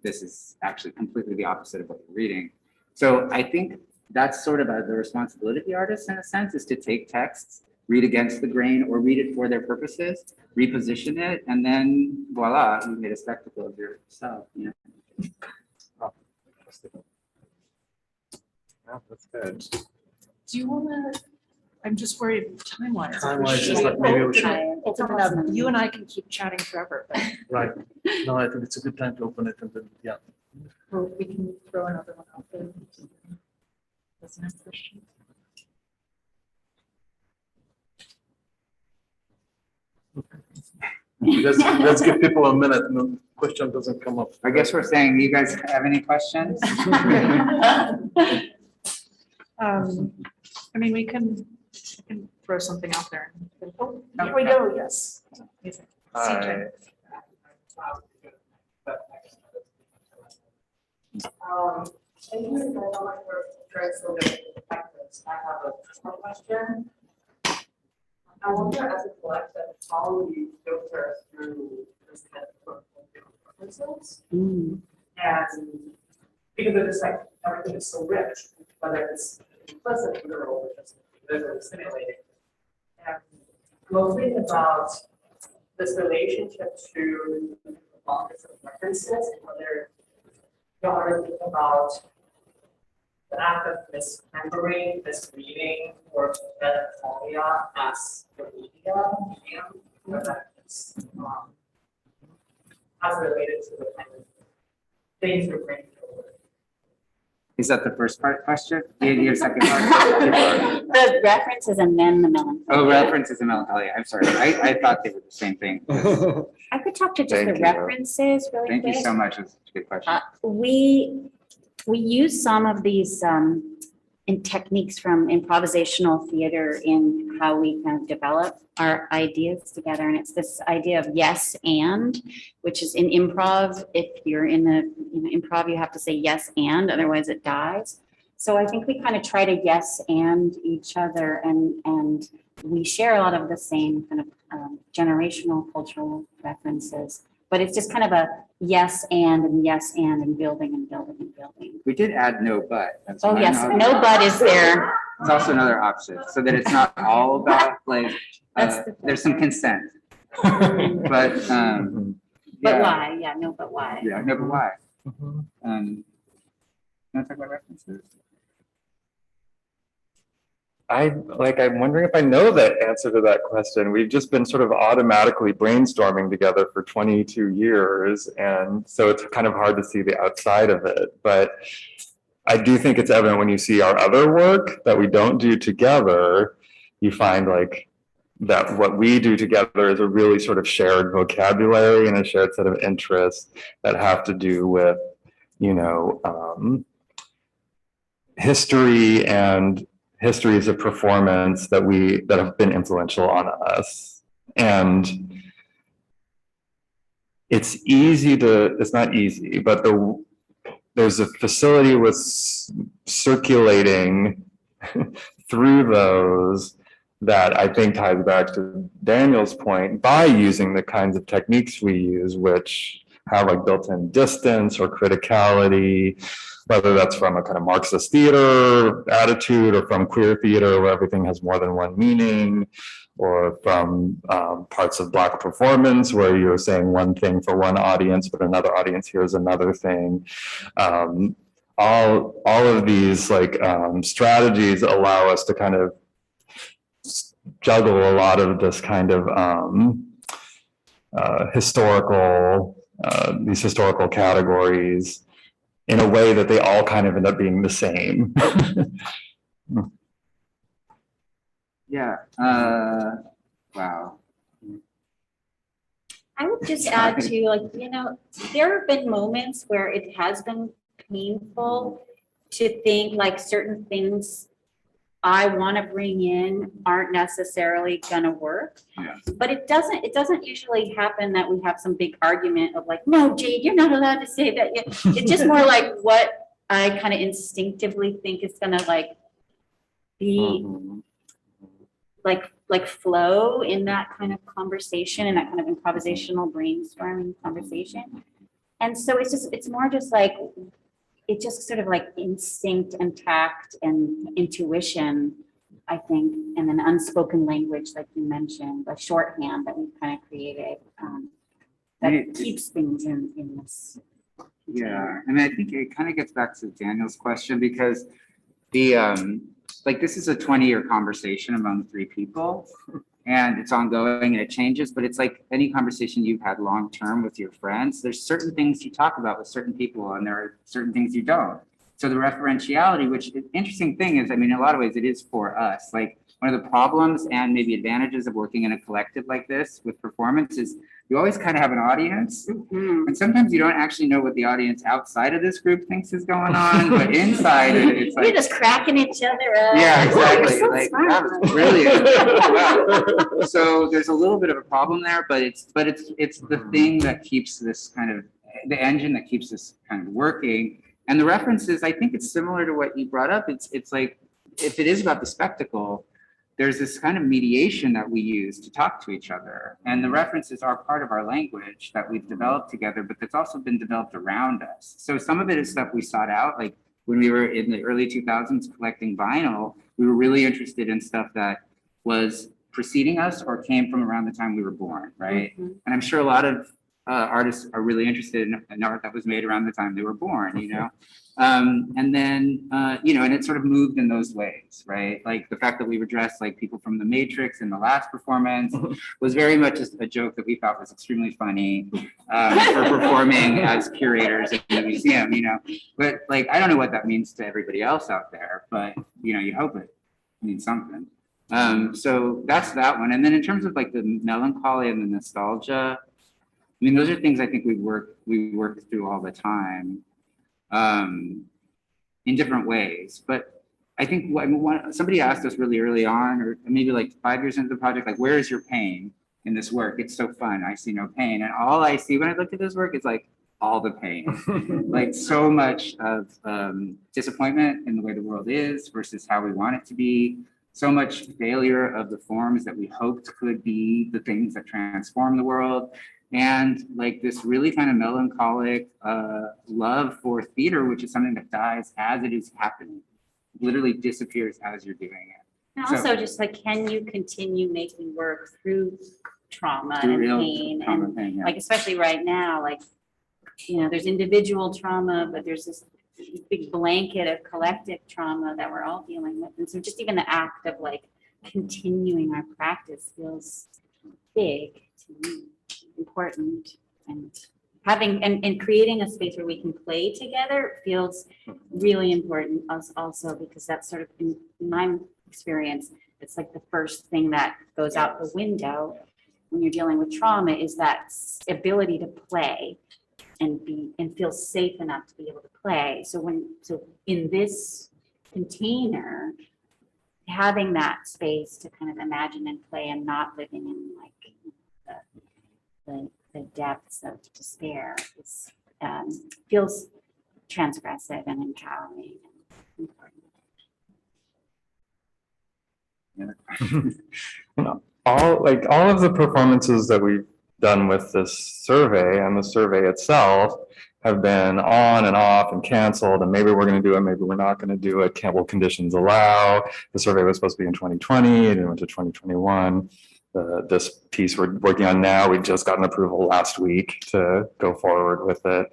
this is actually completely the opposite of what you're reading. So I think that's sort of the responsibility of the artist in a sense, is to take texts, read against the grain or read it for their purposes, reposition it, and then voila, you made a spectacle of yourself. That's good. Do you want to, I'm just worried time-wise. Time-wise, just like maybe we should, Open it up. You and I can keep chatting forever, but right. No, I think it's a good time to open it and then, yeah. we can throw another one out there. That's the next question. Let's give people a minute. No question doesn't come up. I guess we're saying, you guys have any questions? I mean, we can throw something out there. Oh, here we go, yes. Amazing. CJ. Thank you so much for sharing so many perspectives. I have a personal question. I wonder, as a collective, how you filter through this kind of preferences, and because it's like everything is so rich, whether it's implicit, literal, or just visually stimulating. And we'll think about this relationship to the pockets of references, and whether you already think about the act of misremembering, misreading, or Mythomania as the media and whether it's as related to the kind of things you're bringing forward. Is that the first part question? Your second part? The references and then the melancholy. Oh, references and melancholia. I'm sorry. I thought they were the same thing. I could talk to just Thank the you. references really Thank quick. you so much. It's a good question. We use some of these in techniques from improvisational theater in how we kind of develop our ideas together. And it's this idea of yes and, which is in improv. If you're in the improv, you have to say yes and, otherwise it dies. So I think we kind of try to yes and each other, and we share a lot of the same kind of generational cultural references. But it's just kind of a yes and yes and building and building and building. We did add no but. That's Oh, fine. yes, no but is there. It's also another option, so that it's not all about like, That's the there's some consent. But, But yeah. why? Yeah, no, but why? Yeah, no, but why? You want to talk about references? I'm wondering if I know the answer to that question. We've just been sort of automatically brainstorming together for 22 years. And so it's kind of hard to see the outside of it. But I do think it's evident when you see our other work that we don't do together, you find like that what we do together is a really sort of shared vocabulary and a shared set of interests that have to do with, history and histories of performance that have been influential on us. And it's not easy, but there's a facility with circulating through those that I think ties back to Daniel's point, by using the kinds of techniques we use, which have like built-in distance or criticality, whether that's from a kind of Marxist theater attitude or from queer theater where everything has more than one meaning, or from parts of Black performance where you're saying one thing for one audience, but another audience hears another thing. All of these strategies allow us to kind of juggle a lot of this kind of these historical categories in a way that they all kind of end up being the same. Yeah. Wow. I would just add to there have been moments where it has been painful to think like certain things I want to bring in aren't necessarily going to work. Yeah. But it doesn't usually happen that we have some big argument of like, no, Jade, you're not allowed to say that. It's just more like what I kind of instinctively think is going to be like like flow in that kind of conversation and that kind of improvisational brainstorming conversation. And so it's more just like, it just sort of like instinct and tact and intuition, I think, and an unspoken language, like you mentioned, a shorthand that we've kind of created that keeps things in this. Yeah, I mean, I think it kind of gets back to Daniel's question because the, like, this is a 20-year conversation among 3 people and it's ongoing and it changes, but it's like any conversation you've had long-term with your friends, there's certain things you talk about with certain people and there are certain things you don't. So the referentiality, which the interesting thing is, I mean, in a lot of ways it is for us. Like one of the problems and maybe advantages of working in a collective like this with performance is you always kind of have an audience. And sometimes you don't actually know what the audience outside of this group thinks is going on, but inside it's like. You're just cracking each other up. Yeah, exactly. So Like smart. that was brilliant. Wow. So there's a little bit of a problem there, but it's the thing that keeps this kind of, the engine that keeps this kind of working. And the references, I think it's similar to what you brought up. It's like, if it is about the spectacle, there's this kind of mediation that we use to talk to each other. And the references are part of our language that we've developed together, but that's also been developed around us. So some of it is stuff we sought out, like when we were in the early 2000s collecting vinyl, we were really interested in stuff that was preceding us or came from around the time we were born, right? And I'm sure a lot of artists are really interested in art that was made around the time they were born, you know? And then, you know, and it sort of moved in those ways, right? Like the fact that we were dressed like people from The Matrix in the last performance was very much a joke that we thought was extremely funny for performing as curators in the museum, you know? But like, I don't know what that means to everybody else out there, but, you know, you hope it means something. So that's that one. And then in terms of like the melancholy and the nostalgia, I mean, those are things I think we work through all the time in different ways. But I think somebody asked us really early on, or maybe like 5 years into the project, like, where is your pain in this work? It's so fun. I see no pain. And all I see when I look at this work is like all the pain, like so much of disappointment in the way the world is versus how we want it to be. So much failure of the forms that we hoped could be the things that transform the world. And like this really kind of melancholic love for theater, which is something that dies as it is happening, literally disappears as you're doing it. And So- also just like, can you continue making work through trauma Through and real pain? trauma And pain, yeah. like, especially right now, like, you know, there's individual trauma, but there's this big blanket of collective trauma that we're all dealing with. And so just even the act of like continuing our practice feels big to me, important, and having and creating a space where we can play together feels really important us also, because that's sort of in my experience, it's like the first thing that goes out the window when you're dealing with trauma is that ability to play and feel safe enough to be able to play. So in this container, having that space to kind of imagine and play and not living in like the depths of despair is feels transgressive and empowering and important. All of the performances that we've done with this survey and the survey itself have been on and off and canceled, and maybe we're going to do it, maybe we're not going to do it. Will conditions allow? The survey was supposed to be in 2020, and it went to 2021. This piece we're working on now, we just got an approval last week to go forward with it.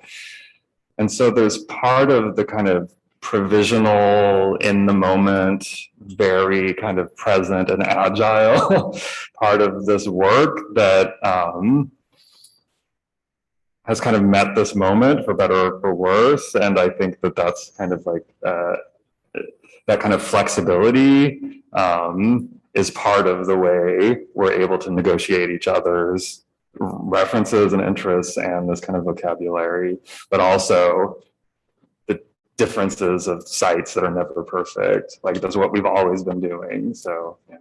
And so there's part of the kind of provisional, in the moment, very kind of present and agile part of this work that has kind of met this moment, for better or for worse. And I think that that's kind of like that kind of flexibility is part of the way we're able to negotiate each other's references and interests and this kind of vocabulary, but also the differences of sites that are never perfect. Like that's what we've always been doing. So yeah.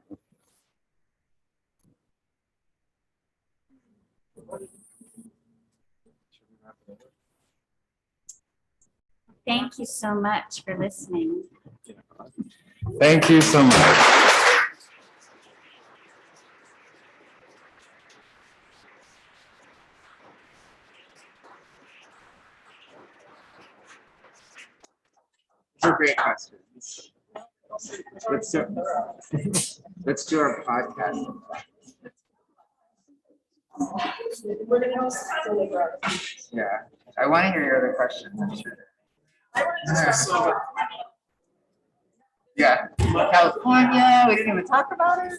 Thank you so much for listening. Thank you so much. Let's do, let's do our podcast. Yeah, I want to hear your other questions, I'm sure. Yeah, California, we didn't even talk about it.